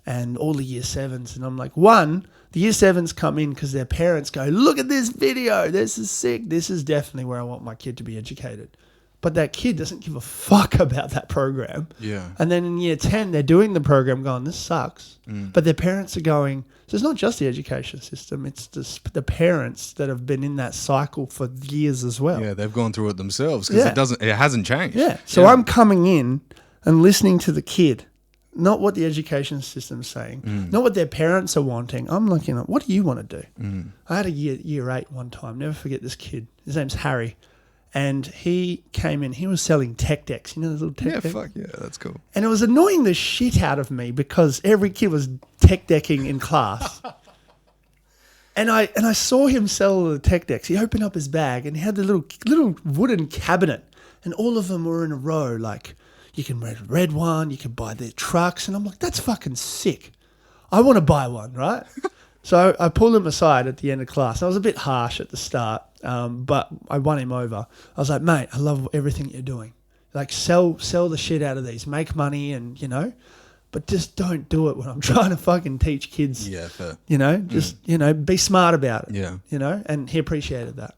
and all the year 7s. And I'm like, the year 7s come in because their parents go, look at this video. This is sick. This is definitely where I want my kid to be educated. but that kid doesn't give a fuck about that program. Yeah. And then in year 10, they're doing the program going, this sucks. But their parents are going, so it's not just the education system, it's the parents that have been in that cycle for years as well. Yeah, they've gone through it themselves because it hasn't changed. Yeah. So I'm coming in and listening to the kid, not what the education system's saying, not what their parents are wanting. I'm looking at, what do you want to do? I had a year 8 one time. Never forget this kid. His name's Harry. And he came in, he was selling tech decks. You know those little tech decks? Yeah, fuck yeah, that's cool. And it was annoying the shit out of me because every kid was tech decking in class. And I saw him sell the tech decks. He opened up his bag and he had the little wooden cabinet, and all of them were in a row. Like, you can red one, you can buy their trucks. And I'm like, that's fucking sick. I want to buy one, right? So I pulled him aside at the end of class. I was a bit harsh at the start, but I won him over. I was like, mate, I love everything you're doing. Like, sell the shit out of these, make money, and but just don't do it when I'm trying to fucking teach kids. Yeah, fair. Just be smart about it. Yeah. And he appreciated that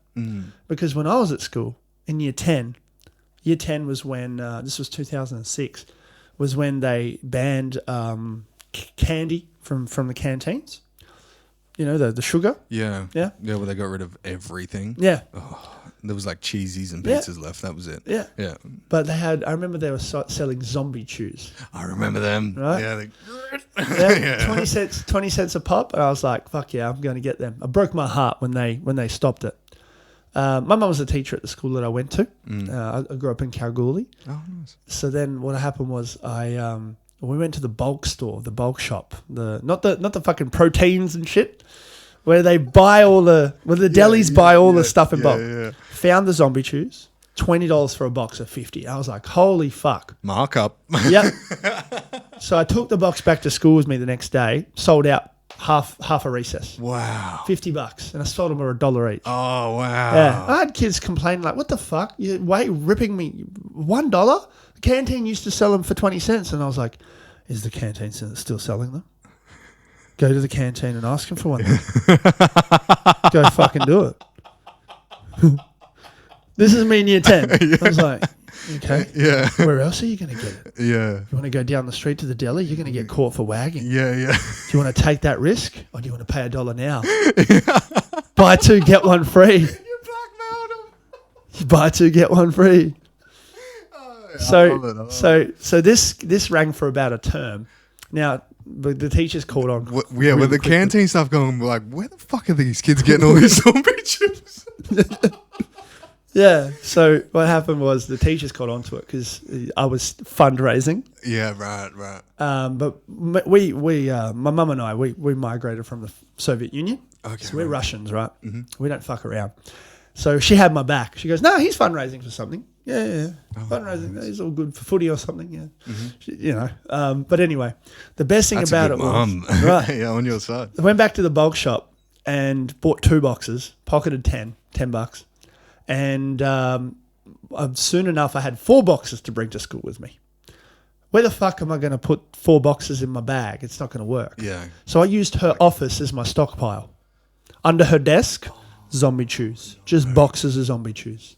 because when I was at school in year 10 was when this was 2006, was when they banned candy from the canteens. The sugar. Yeah. Yeah. Yeah, where they got rid of everything. Yeah. Oh, there was like cheesies and pizzas left. That was it. Yeah. Yeah. But I remember they were selling zombie chews. I remember them. Right? Yeah. Yeah. 20 cents a pop. And I was like, fuck yeah, I'm going to get them. I broke my heart when they stopped it. My mum was a teacher at the school that I went to. I grew up in Kalgoorlie. Oh, nice. So then what happened was we went to the bulk store, the bulk shop, not the fucking proteins and shit, where they buy the delis buy all the stuff in bulk. Yeah. Found the zombie chews, $20 for a box of 50. I was like, holy fuck. Markup. Yep. So I took the box back to school with me the next day, sold out half a recess. Wow. $50, and I sold them for $1 each. Oh, wow. Yeah, I had kids complaining like, what the fuck? You're ripping me $1? The canteen used to sell them for 20 cents. And I was like, is the canteen still selling them? Go to the canteen and ask them for one. Go fucking do it. This is me in year 10. I was like, okay. Yeah. Where else are you going to get it? Yeah. You want to go down the street to the deli? You're going to get caught for wagging. Yeah, yeah. Do you want to take that risk? Or do you want to pay $1 now? Buy two, get one free. You blackmailed him. Buy two, get one free. I So this rang for about a term. Now, the teachers called on. With the quickly. canteen stuff going, like, where the fuck are these kids getting all these zombie chips? Yeah. So what happened was the teachers caught on to it because I was fundraising. Yeah, right. But we my mum and I, we migrated from the Soviet Union. Okay. So we're Russians, right? Mm-hmm. We don't fuck around. So she had my back. She goes, no, he's fundraising for something. Yeah. Fundraising. Nice. He's all good for footy or something. Yeah. Mm-hmm. But anyway, the best thing about it was, right? Yeah, on your side. I went back to the bulk shop and bought 2 boxes, pocketed $10. And soon enough, I had 4 boxes to bring to school with me. Where the fuck am I going to put 4 boxes in my bag? It's not going to work. Yeah. So I used her office as my stockpile. Under her desk, zombie chews. Just boxes of zombie chews.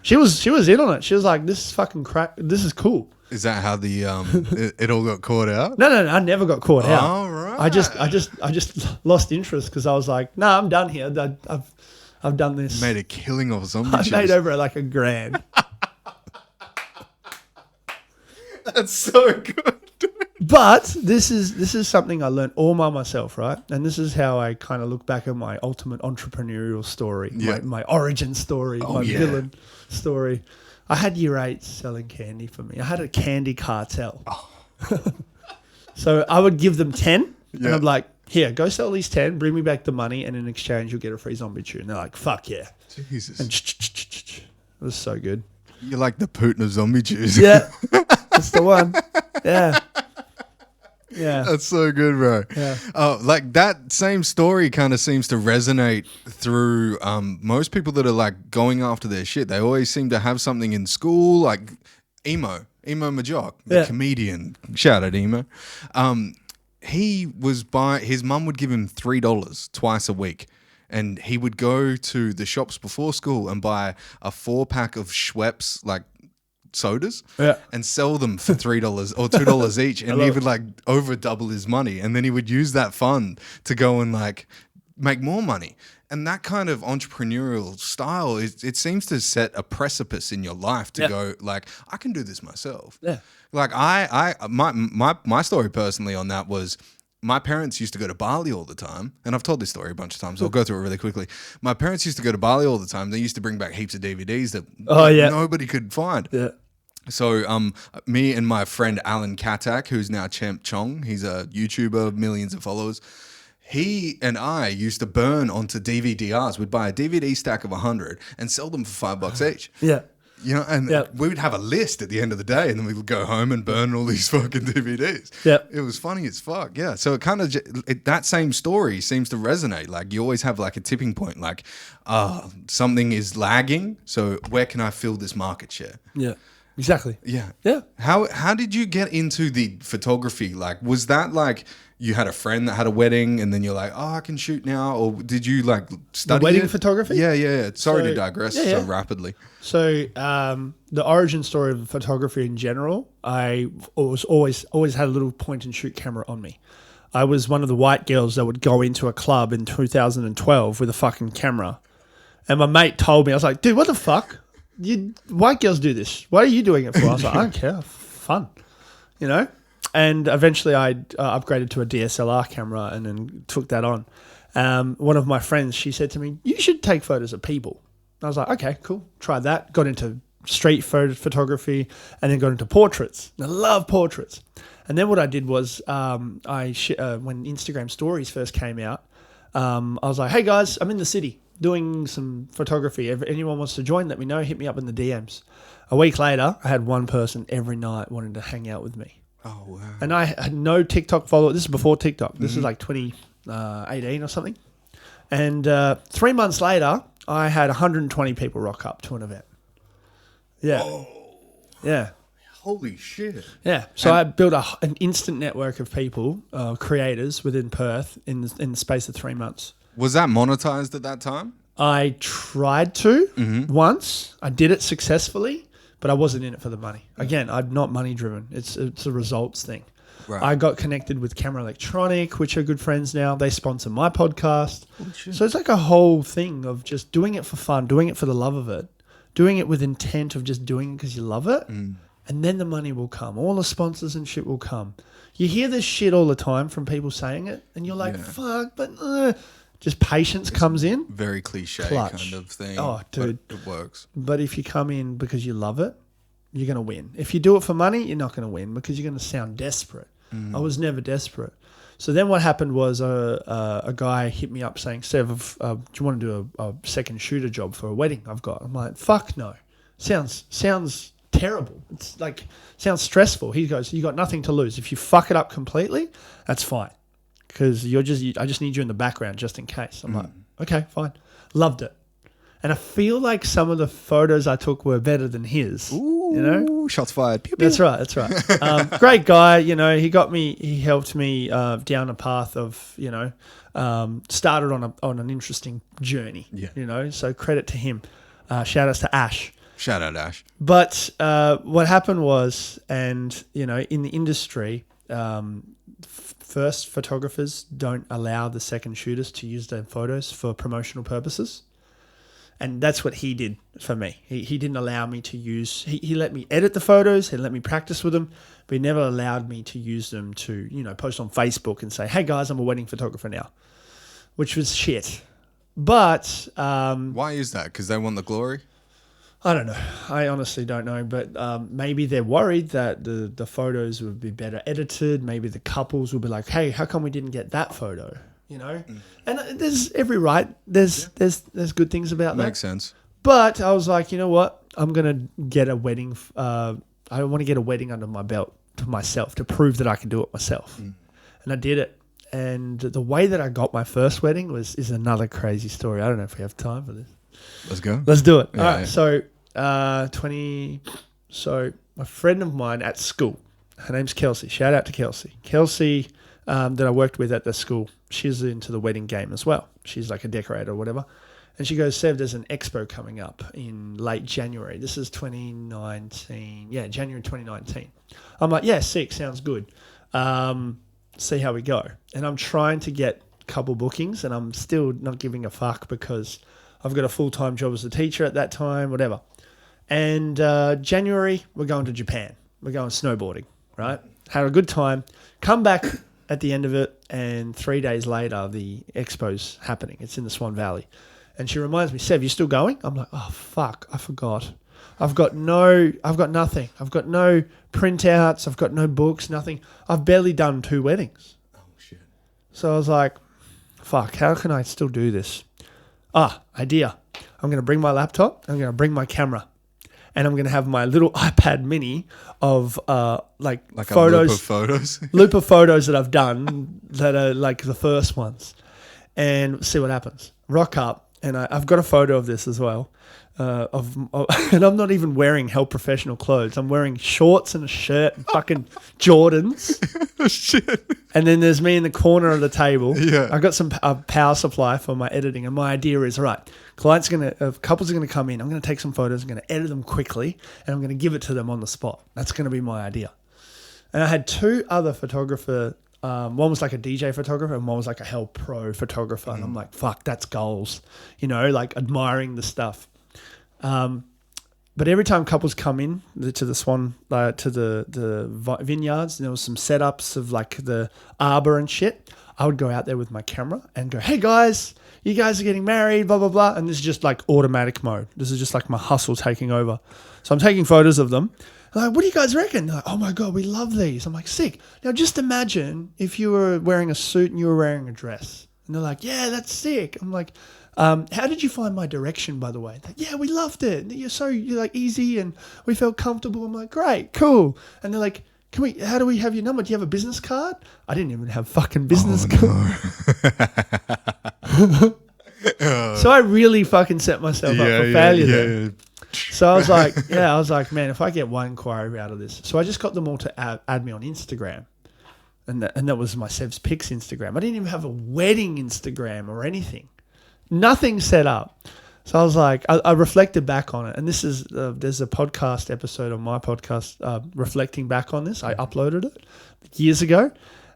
She was in on it. She was like, "This is fucking crack. This is cool." Is that how the it all got caught out? No, I never got caught out. All right. I just lost interest because I was like, "No, I'm done here. I've done this." Made a killing of zombie I chews. made over like $1,000. That's so good. But this is something I learned all by myself, right? And this is how I kind of look back at my ultimate entrepreneurial story, my origin story, villain story. I had year 8 selling candy for me. I had a candy cartel. Oh. So I would give them 10, and I'm like, here, go sell these 10, bring me back the money, and in exchange you'll get a free zombie chew. And they're like, fuck yeah. Jesus. And it was so good. You're like the Putin of zombie chews. Yeah. That's the one. Yeah. Yeah. That's so good, bro. Yeah. Like that same story kind of seems to resonate through most people that are like going after their shit. They always seem to have something in school, like Emo Majok, the comedian. Shout out Emo. His mum would give him $3 twice a week. And he would go to the shops before school and buy a 4-pack of Schweppes, like sodas Yeah. and sell them for $3 or $2 each, and he would like over double his money, and then he would use that fund to go and like make more money. And that kind of entrepreneurial style it seems to set a precipice in your life to go like, I can do this myself. Yeah. Like my story personally on that was, my parents used to go to Bali all the time, and I've told this story a bunch of times. So I'll go through it really quickly. My parents used to go to Bali all the time. They used to bring back heaps of DVDs that nobody could find. Yeah. So me and my friend Alan Katak, who's now Champ Chong, he's a YouTuber, millions of followers. He and I used to burn onto DVDRs. We'd buy a DVD stack of 100 and sell them for $5 each. Yeah. You know, and we would have a list at the end of the day, and then we would go home and burn all these fucking DVDs. Yeah. It was funny as fuck. Yeah. So it kind of, that same story seems to resonate. Like you always have like a tipping point, like, something is lagging. So where can I fill this market share? Yeah. Exactly. Yeah. Yeah. How did you get into the photography? Like, was that like you had a friend that had a wedding and then you're like, oh, I can shoot now? Or did you like study wedding photography? Yeah. Sorry to digress so rapidly. So the origin story of photography in general, I was always had a little point and shoot camera on me. I was one of the white girls that would go into a club in 2012 with a fucking camera. And my mate told me, I was like, dude, what the fuck? White girls do this. What are you doing it for? I was like, I don't care. Fun. You know? And eventually I upgraded to a DSLR camera and then took that on. One of my friends, she said to me, you should take photos of people. I was like, okay, cool. Tried that. Got into street photography and then got into portraits. I love portraits. And then what I did was when Instagram stories first came out, I was like, hey guys, I'm in the city doing some photography. If anyone wants to join, let me know. Hit me up in the DMs. A week later, I had one person every night wanting to hang out with me. Oh, wow. And I had no TikTok followers. This is before TikTok. This is like 2018 or something. And 3 months later, I had 120 people rock up to an event. Yeah. Oh. Yeah. Holy shit. Yeah. So I built an instant network of people, creators within Perth in the space of 3 months. Was that monetized at that time? I tried to once. I did it successfully, but I wasn't in it for the money. Again, I'm not money driven. It's a results thing. Right. I got connected with Camera Electronic, which are good friends now. They sponsor my podcast. So it's like a whole thing of just doing it for fun, doing it for the love of it, doing it with intent of just doing it because you love it. And then the money will come. All the sponsors and shit will come. You hear this shit all the time from people saying it, and you're like, fuck, but... Just patience comes in. Very cliche Clutch. kind of thing. Oh, dude. But it works. But if you come in because you love it, you're going to win. If you do it for money, you're not going to win because you're going to sound desperate. I was never desperate. So then what happened was a guy hit me up saying, Sev, do you want to do a second shooter job for a wedding I've got? I'm like, fuck no. Sounds terrible. It's like, sounds stressful. He goes, you got nothing to lose. If you fuck it up completely, that's fine. Because I just need you in the background just in case. I'm like, okay, fine. Loved it. And I feel like some of the photos I took were better than his. Ooh, you know? Shots fired. Pew, pew. That's right. Great guy. You know, he helped me down a path of, you know, started on an interesting journey. Yeah. You know, so credit to him. Shout outs to Ash. Shout out Ash. But what happened was, and, you know, in the industry, first photographers don't allow the second shooters to use their photos for promotional purposes. And that's what he did for me. He didn't allow me to use... He let me edit the photos. He let me practice with them. But he never allowed me to use them to, you know, post on Facebook and say, hey, guys, I'm a wedding photographer now. Which was shit. But... why is that? Because they want the glory? I don't know. I honestly don't know. But maybe they're worried that the photos would be better edited. Maybe the couples will be like, hey, how come we didn't get that photo? You know? And there's every right. There's good things about that. Makes sense. But I was like, you know what? I'm going to get a wedding. I want to get a wedding under my belt to myself to prove that I can do it myself. And I did it. And the way that I got my first wedding is another crazy story. I don't know if we have time for this. Let's go. Let's do it. Yeah, all right. So, So a friend of mine at school, her name's Kelsey. Shout out to Kelsey. Kelsey, that I worked with at the school, she's into the wedding game as well. She's like a decorator or whatever. And she goes, Sev, there's an expo coming up in late January. This is 2019. Yeah, January 2019. I'm like, yeah, sick. Sounds good. See how we go. And I'm trying to get a couple bookings, and I'm still not giving a fuck because I've got a full-time job as a teacher at that time, whatever. And January, we're going to Japan. We're going snowboarding, right? Had a good time. Come back at the end of it, and 3 days later, the expo's happening. It's in the Swan Valley. And she reminds me, Sev, you still going? I'm like, oh, fuck, I forgot. I've got nothing. I've got no printouts. I've got no books, nothing. I've barely done 2 weddings. Oh, shit. So I was like, fuck, how can I still do this? Idea. I'm going to bring my laptop. I'm going to bring my camera. And I'm going to have my little iPad mini of like photos. A loop of photos? Loop of photos that I've done that are like the first ones. And see what happens. Rock up. And I've got a photo of this as well. And I'm not even wearing hell professional clothes. I'm wearing shorts and a shirt and fucking Jordans. Oh, shit. And then there's me in the corner of the table. Yeah. I've got some power supply for my editing. And my idea is, all right, couples are going to come in. I'm going to take some photos. I'm going to edit them quickly. And I'm going to give it to them on the spot. That's going to be my idea. And I had 2 other photographers. One was like a DJ photographer and one was like a hell pro photographer. And I'm like, fuck, that's goals, like admiring the stuff. But every time couples come in to the Swan, to the vineyards, and there was some setups of like the arbor and shit, I would go out there with my camera and go, hey guys, you guys are getting married, blah, blah, blah. And this is just like automatic mode. This is just like my hustle taking over. So I'm taking photos of them. Like, what do you guys reckon? They're like, oh my God, we love these. I'm like, sick. Now just imagine if you were wearing a suit and you were wearing a dress. And they're like, yeah, that's sick. I'm like, how did you find my direction, by the way? Like, yeah, we loved it. You're like easy and we felt comfortable. I'm like, great, cool. And they're like, how do we have your number? Do you have a business card? I didn't even have fucking business card. No. So I really fucking set myself up for failure there. So I was like, man, if I get one inquiry out of this. So I just got them all to add me on Instagram. And that was my SEVPICS Instagram. I didn't even have a wedding Instagram or anything. Nothing set up. So I was like, I reflected back on it. And this is, there's a podcast episode on my podcast reflecting back on this. I uploaded it years ago.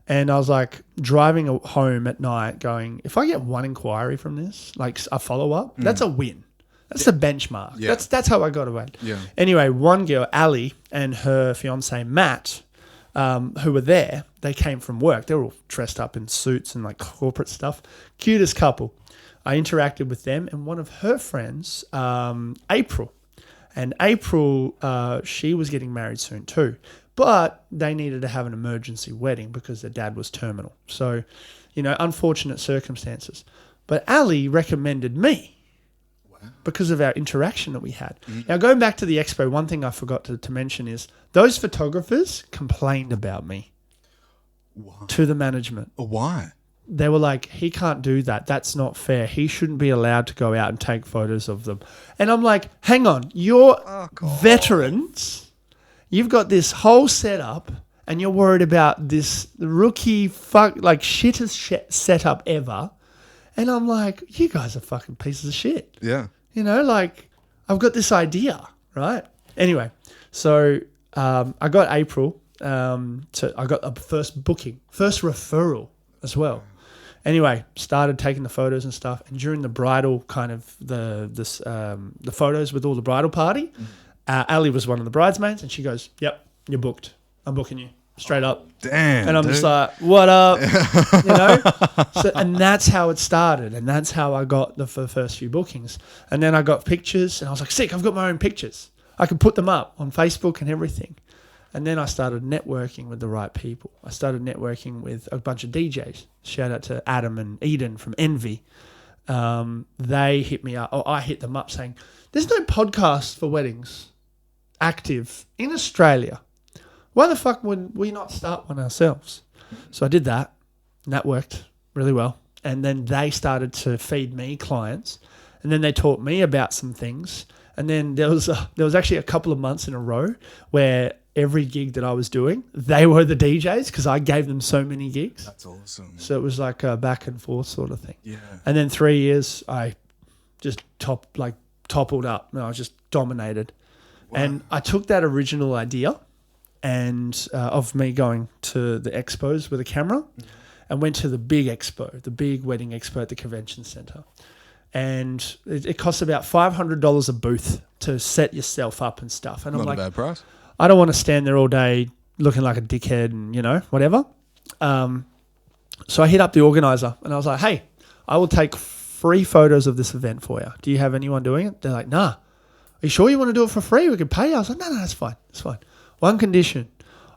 And I was like driving home at night going, if I get one inquiry from this, like a follow-up, that's a win. That's the benchmark. Yeah. That's how I got away. Yeah. Anyway, one girl, Ali, and her fiance, Matt, who were there, they came from work. They were all dressed up in suits and like corporate stuff. Cutest couple. I interacted with them and one of her friends, April. And April, she was getting married soon too. But they needed to have an emergency wedding because their dad was terminal. So, unfortunate circumstances. But Ali recommended me. Because of our interaction that we had. Mm-hmm. Now, going back to the expo, one thing I forgot to mention is those photographers complained about me to the management. Why? They were like, he can't do that. That's not fair. He shouldn't be allowed to go out and take photos of them. And I'm like, hang on, you're veterans. You've got this whole setup and you're worried about this rookie shittest setup ever. And I'm like, you guys are fucking pieces of shit. Yeah. I've got this idea, right? Anyway, so I got April. I got a first referral as well. Anyway, started taking the photos and stuff. And during the bridal kind of the photos with all the bridal party, Ali was one of the bridesmaids. And she goes, yep, you're booked. I'm booking you. Straight up. Damn. And I'm just like, what up? So, and that's how it started. And that's how I got the first few bookings. And then I got pictures and I was like, sick, I've got my own pictures. I can put them up on Facebook and everything. And then I started networking with the right people. I started networking with a bunch of DJs. Shout out to Adam and Eden from Envy. They hit me up. I hit them up saying, there's no podcast for weddings active in Australia. Why the fuck would we not start one ourselves? So I did that, and that worked really well. And then they started to feed me clients, and then they taught me about some things. And then there was actually a couple of months in a row where every gig that I was doing, they were the DJs because I gave them so many gigs. That's awesome. So it was like a back and forth sort of thing. Yeah. And then 3 years, I just toppled up. And I was just dominated. Wow. And I took that original idea and of me going to the expos with a camera and went to the big expo, the big wedding expo at the convention center. And it costs about $500 a booth to set yourself up and stuff. And I'm like, not a bad price. I don't want to stand there all day looking like a dickhead and, whatever. So I hit up the organizer and I was like, hey, I will take free photos of this event for you. Do you have anyone doing it? They're like, nah. Are you sure you want to do it for free? We can pay you. I was like, no, that's fine. It's fine. One condition.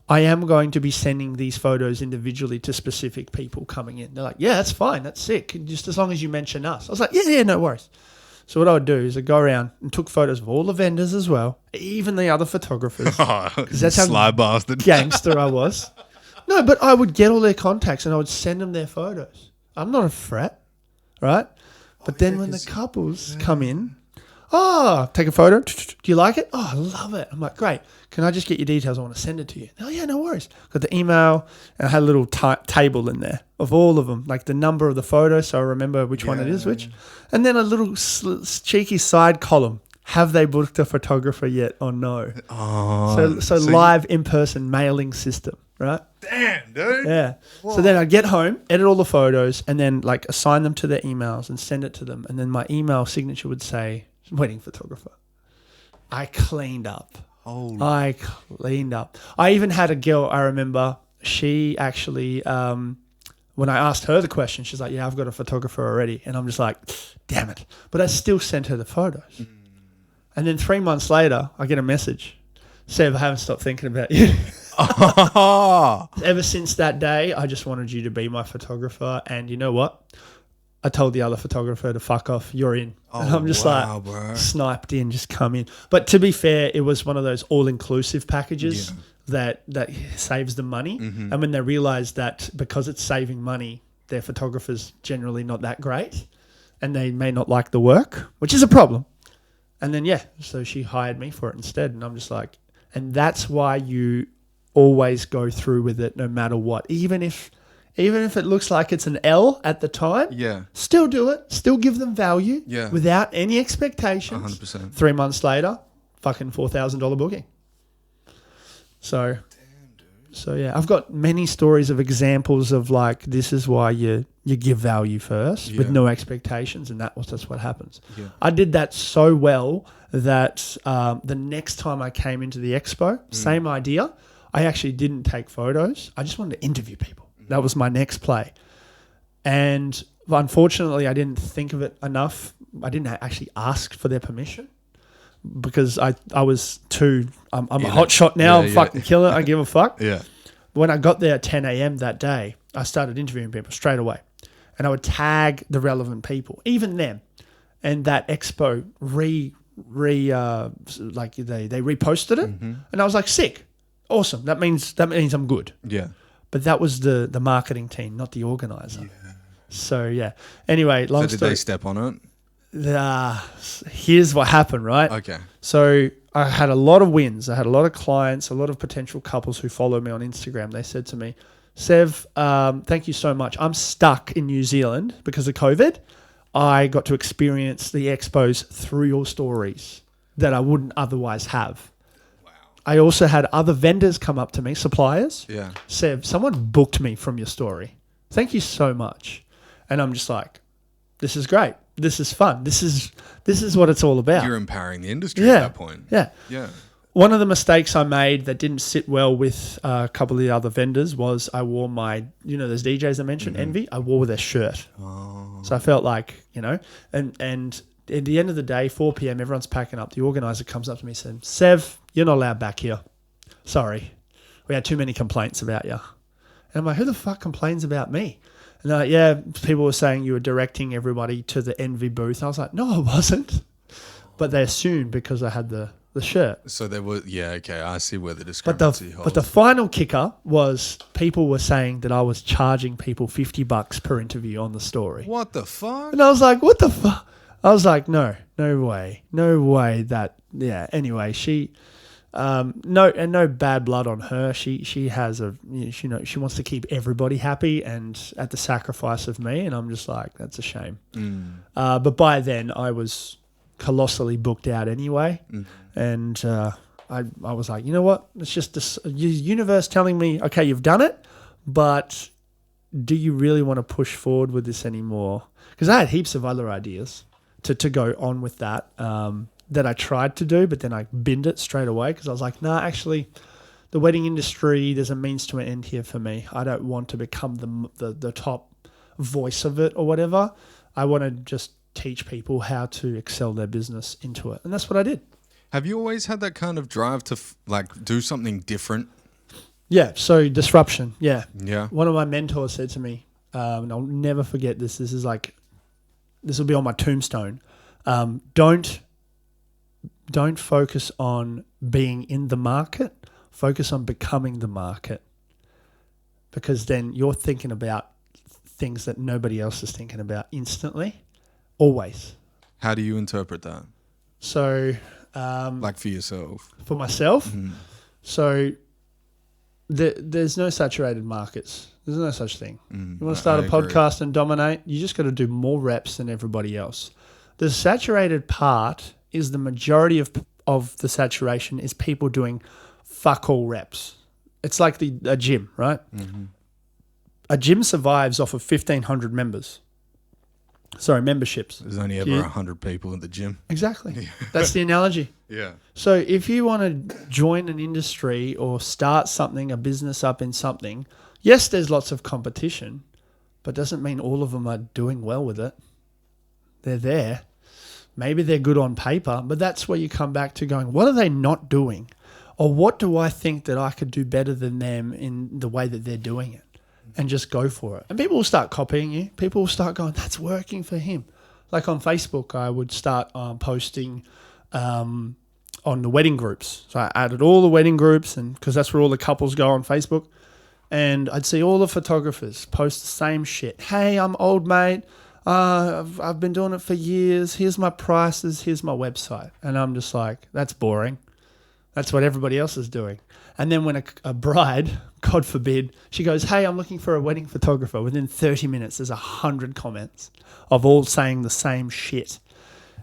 I am going to be sending these photos individually to specific people coming in. They're like, yeah, that's fine. That's sick. Just as long as you mention us. I was like, yeah, no worries. So what I would do is I'd go around and took photos of all the vendors as well, even the other photographers. Because that's how sly bastard. Gangster I was. No, but I would get all their contacts and I would send them their photos. I'm not a fret, right? But then when the couples come in, take a photo. Do you like it? Oh, I love it. I'm like, great. Can I just get your details? I want to send it to you. Oh, yeah, no worries. Got the email and I had a little table in there of all of them, like the number of the photo so I remember which one it is which. And then a little cheeky side column. Have they booked a photographer yet or no? Oh, so live in-person mailing system, right? Damn, dude. Yeah. Whoa. So then I'd get home, edit all the photos, and then assign them to their emails and send it to them. And then my email signature would say, wedding photographer. I cleaned up. I cleaned up. I even had a girl, I remember, she actually, when I asked her the question, she's like, yeah, I've got a photographer already. And I'm just like, damn it. But I still sent her the photos. And then 3 months later, I get a message. Sev, I haven't stopped thinking about you. Ever since that day, I just wanted you to be my photographer. And you know what? I told the other photographer to fuck off. You're in. And I'm just bro. Sniped in, just come in. But to be fair, it was one of those all-inclusive packages that saves them money. Mm-hmm. And when they realised that because it's saving money, their photographer's generally not that great and they may not like the work, which is a problem. And then, so she hired me for it instead. And I'm just like, and that's why you always go through with it no matter what. Even if it looks like it's an L at the time, still do it. Still give them value without any expectations. 100%. 3 months later, fucking $4,000 booking. So, I've got many stories of examples of this is why you give value first with no expectations, and that's what happens. Yeah. I did that so well that the next time I came into the expo, same idea. I actually didn't take photos. I just wanted to interview people. That was my next play. And unfortunately, I didn't think of it enough. I didn't actually ask for their permission because I was too, I'm a hot shot now. I'm fucking killing it. I give a fuck. Yeah. When I got there at 10 a.m. that day, I started interviewing people straight away. And I would tag the relevant people, even them. And that expo they reposted it. Mm-hmm. And I was like, sick. Awesome. That means I'm good. Yeah. But that was the marketing team, not the organizer. Yeah. So, Anyway, long story. So did they step on it? Here's what happened, right? Okay. So I had a lot of wins. I had a lot of clients, a lot of potential couples who follow me on Instagram. They said to me, Sev, thank you so much. I'm stuck in New Zealand because of COVID. I got to experience the expos through your stories that I wouldn't otherwise have. I also had other vendors come up to me, suppliers. Yeah. Sev, someone booked me from your story. Thank you so much. And I'm just like, this is great. This is fun. This is what it's all about. You're empowering the industry at that point. Yeah. Yeah. One of the mistakes I made that didn't sit well with a couple of the other vendors was I wore my, those DJs I mentioned, Envy, I wore their shirt. Oh. So I felt like, and at the end of the day, 4 p.m, everyone's packing up. The organizer comes up to me and said, Sev, you're not allowed back here. Sorry. We had too many complaints about you. And I'm like, who the fuck complains about me? And they're like, people were saying you were directing everybody to the Envy booth. And I was like, no, I wasn't. But they assumed because I had the shirt. So there was, okay, I see where the discrepancy holds. But the final kicker was people were saying that I was charging people $50 per interview on the story. What the fuck? And I was like, what the fuck? I was like, no way that, anyway, No bad blood on her. She has she wants to keep everybody happy and at the sacrifice of me, and I'm just like, that's a shame. But by then I was colossally booked out anyway, and I was like, you know what? It's just this universe telling me, okay, you've done it, but do you really want to push forward with this anymore? Because I had heaps of other ideas to go on with that. That I tried to do, but then I binned it straight away because I was like, nah, actually, the wedding industry, there's a means to an end here for me. I don't want to become the top voice of it or whatever. I want to just teach people how to excel their business into it. And that's what I did. Have you always had that kind of drive to do something different? Yeah, so disruption, yeah. Yeah. One of my mentors said to me, and I'll never forget this, this will be on my tombstone, don't focus on being in the market. Focus on becoming the market, because then you're thinking about things that nobody else is thinking about instantly, always. How do you interpret that? So, like for yourself? For myself? So there's no saturated markets. There's no such thing. You want to start a podcast and dominate, you just got to do more reps than everybody else. The saturated part is the majority of the saturation is people doing fuck all reps. It's like a gym, right? A gym survives off of 1,500 memberships. There's only ever 100 people in the gym. Exactly. That's the analogy. Yeah. So if you want to join an industry or start something, a business up in something, yes, there's lots of competition, but doesn't mean all of them are doing well with it. They're there. Maybe they're good on paper, but that's where you come back to going, what are they not doing? Or what do I think that I could do better than them in the way that they're doing it? And just go for it. And people will start copying you. People will start going, that's working for him. Like on Facebook, I would start posting on the wedding groups. So I added all the wedding groups, and because that's where all the couples go on Facebook. And I'd see all the photographers post the same shit. Hey, I'm old, mate. I've been doing it for years. Here's my prices. Here's my website. And I'm just like, that's boring. That's what everybody else is doing. And then when a bride, God forbid, she goes, hey, I'm looking for a wedding photographer. Within 30 minutes, there's 100 comments of all saying the same shit.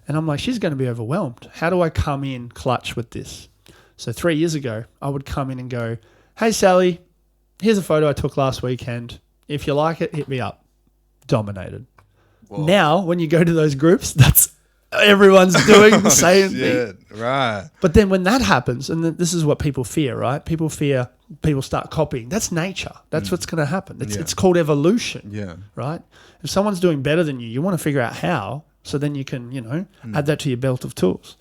And I'm like, she's going to be overwhelmed. How do I come in clutch with this? So 3 years ago, I would come in and go, hey, Sally, here's a photo I took last weekend. If you like it, hit me up. Dominated. Whoa. Now, when you go to those groups, that's everyone's doing the same thing. Right. But then when that happens, and this is what people fear, right? People fear people start copying. That's nature. That's what's going to happen. It's called evolution. Yeah. Right? If someone's doing better than you, you want to figure out how, so then you can, add that to your belt of tools.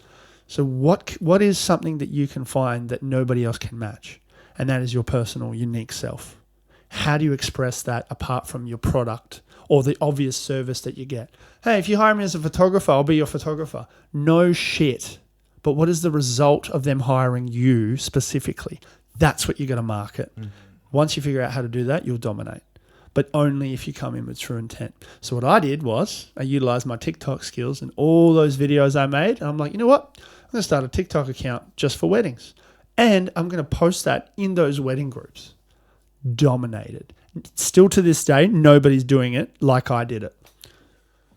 So what is something that you can find that nobody else can match? And that is your personal, unique self. How do you express that apart from your product or the obvious service that you get? Hey, if you hire me as a photographer, I'll be your photographer. No shit. But what is the result of them hiring you specifically? That's what you got to market. Once you figure out how to do that, you'll dominate. But only if you come in with true intent. So what I did was I utilized my TikTok skills and all those videos I made. And I'm like, you know what? I'm going to start a TikTok account just for weddings. And I'm going to post that in those wedding groups. Dominated. Still to this day, nobody's doing it like I did it.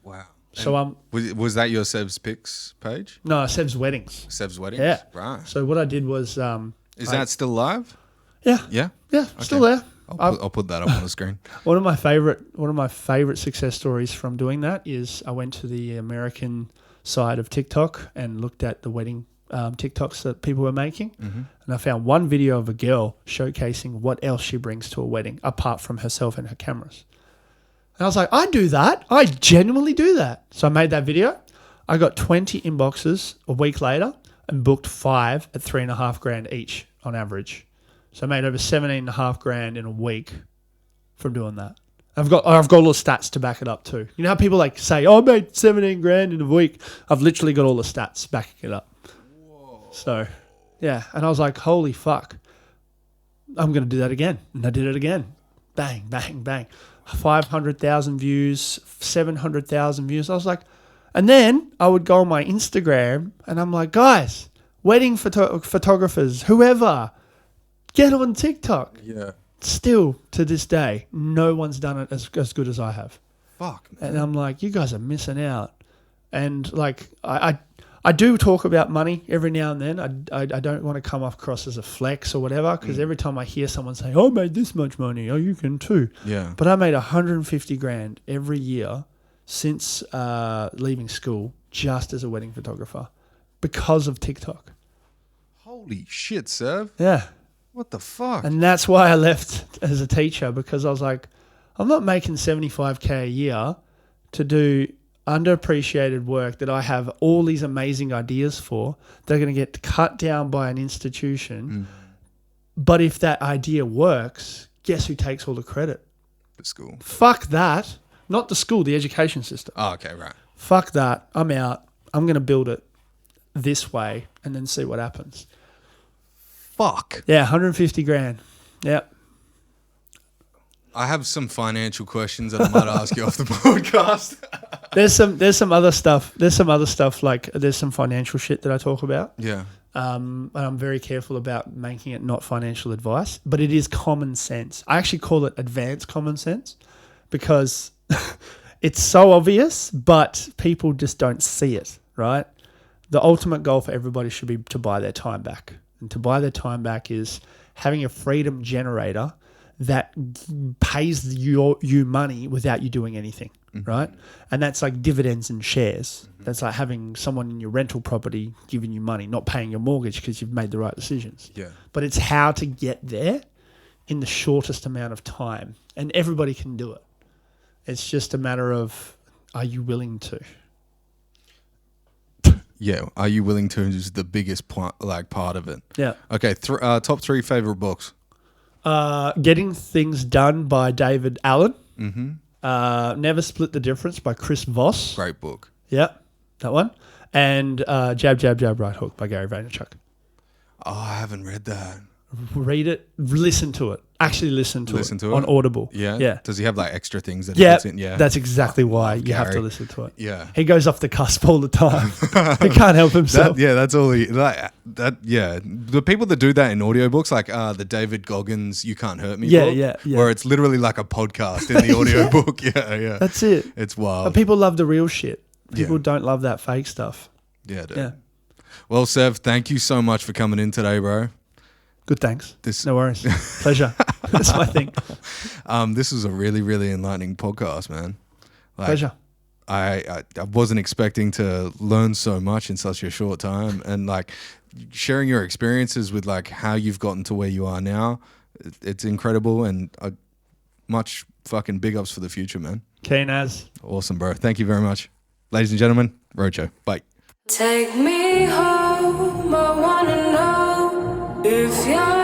Wow. So was that your SEVPICS page? No, Sev's Weddings. Sev's Weddings? Yeah. Right. So what I did was... Is that still live? Yeah. Yeah? Yeah, okay. Still there. I'll put that up on the screen. One of my favorite success stories from doing that is I went to the American side of TikTok and looked at the wedding TikToks that people were making. And I found one video of a girl showcasing what else she brings to a wedding apart from herself and her cameras. And I was like, I do that. I genuinely do that. So I made that video. I got 20 inboxes a week later and booked 5 at $3,500 each on average. So I made over $17,500 in a week from doing that. I've got all the stats to back it up too. You know how people like say, "Oh, I made $17,000 in a week." I've literally got all the stats backing it up. Whoa. So, yeah, and I was like, "Holy fuck, I'm going to do that again," and I did it again. Bang, bang, bang. 500,000 views, 700,000 views. I was like, and then I would go on my Instagram, and I'm like, guys, wedding photographers, whoever, get on TikTok. Yeah. Still, to this day, no one's done it as good as I have. Fuck, man. And I'm like, you guys are missing out. And like, I do talk about money every now and then. I don't want to come across as a flex or whatever, because every time I hear someone say, "Oh, I made this much money," oh, you can too. Yeah. But I made 150 grand every year since leaving school, just as a wedding photographer, because of TikTok. Holy shit, Sev. Yeah. What the fuck? And that's why I left as a teacher, because I was like, I'm not making 75K a year to do underappreciated work that I have all these amazing ideas for. They're going to get cut down by an institution. But if that idea works, guess who takes all the credit? The school. Fuck that. Not the school, the education system. Oh, okay, right. Fuck that. I'm out. I'm going to build it this way and then see what happens. Fuck. Yeah, 150 grand. Yeah. I have some financial questions that I might ask you off the podcast. There's some other stuff. Like there's some financial shit that I talk about. Yeah. And I'm very careful about making it not financial advice, but it is common sense. I actually call it advanced common sense because it's so obvious, but people just don't see it, right? The ultimate goal for everybody should be to buy their time back. And to buy their time back is having a freedom generator that pays you money without you doing anything, right? And that's like dividends and shares. That's like having someone in your rental property giving you money, not paying your mortgage because you've made the right decisions. Yeah. But it's how to get there in the shortest amount of time. And everybody can do it. It's just a matter of, are you willing to? Yeah. Are you willing to is the biggest part of it. Yeah. Okay. Top 3 favorite books. Getting Things Done by David Allen. Mm-hmm. Never Split the Difference by Chris Voss. Great book. Yep, that one. And Jab, Jab, Jab, Right Hook by Gary Vaynerchuk. Oh, I haven't read that. Read it. Listen to it. Actually listen to it on Audible. Yeah? Yeah. Does he have like extra things that he puts in? Yeah. That's exactly why you have Gary. to listen to it. Yeah. He goes off the cusp all the time. He can't help himself. That's all he yeah. The people that do that in audiobooks, like the David Goggins You Can't Hurt Me book, yeah. where it's literally like a podcast in the audiobook. Yeah. That's it. It's wild. But people love the real shit. People Yeah. don't love that fake stuff. Yeah, dude. Yeah. Well, Sev, thank you so much for coming in today, bro. Good, thanks. No worries. Pleasure. That's my thing. This was a really, really enlightening podcast, man. Like, Pleasure. I wasn't expecting to learn so much in such a short time, and like sharing your experiences with like how you've gotten to where you are now. It's incredible, and much fucking big ups for the future, man. Keen as. Awesome, bro. Thank you very much. Ladies and gentlemen, Roadshow. Bye. Take me home, I wanna know if you're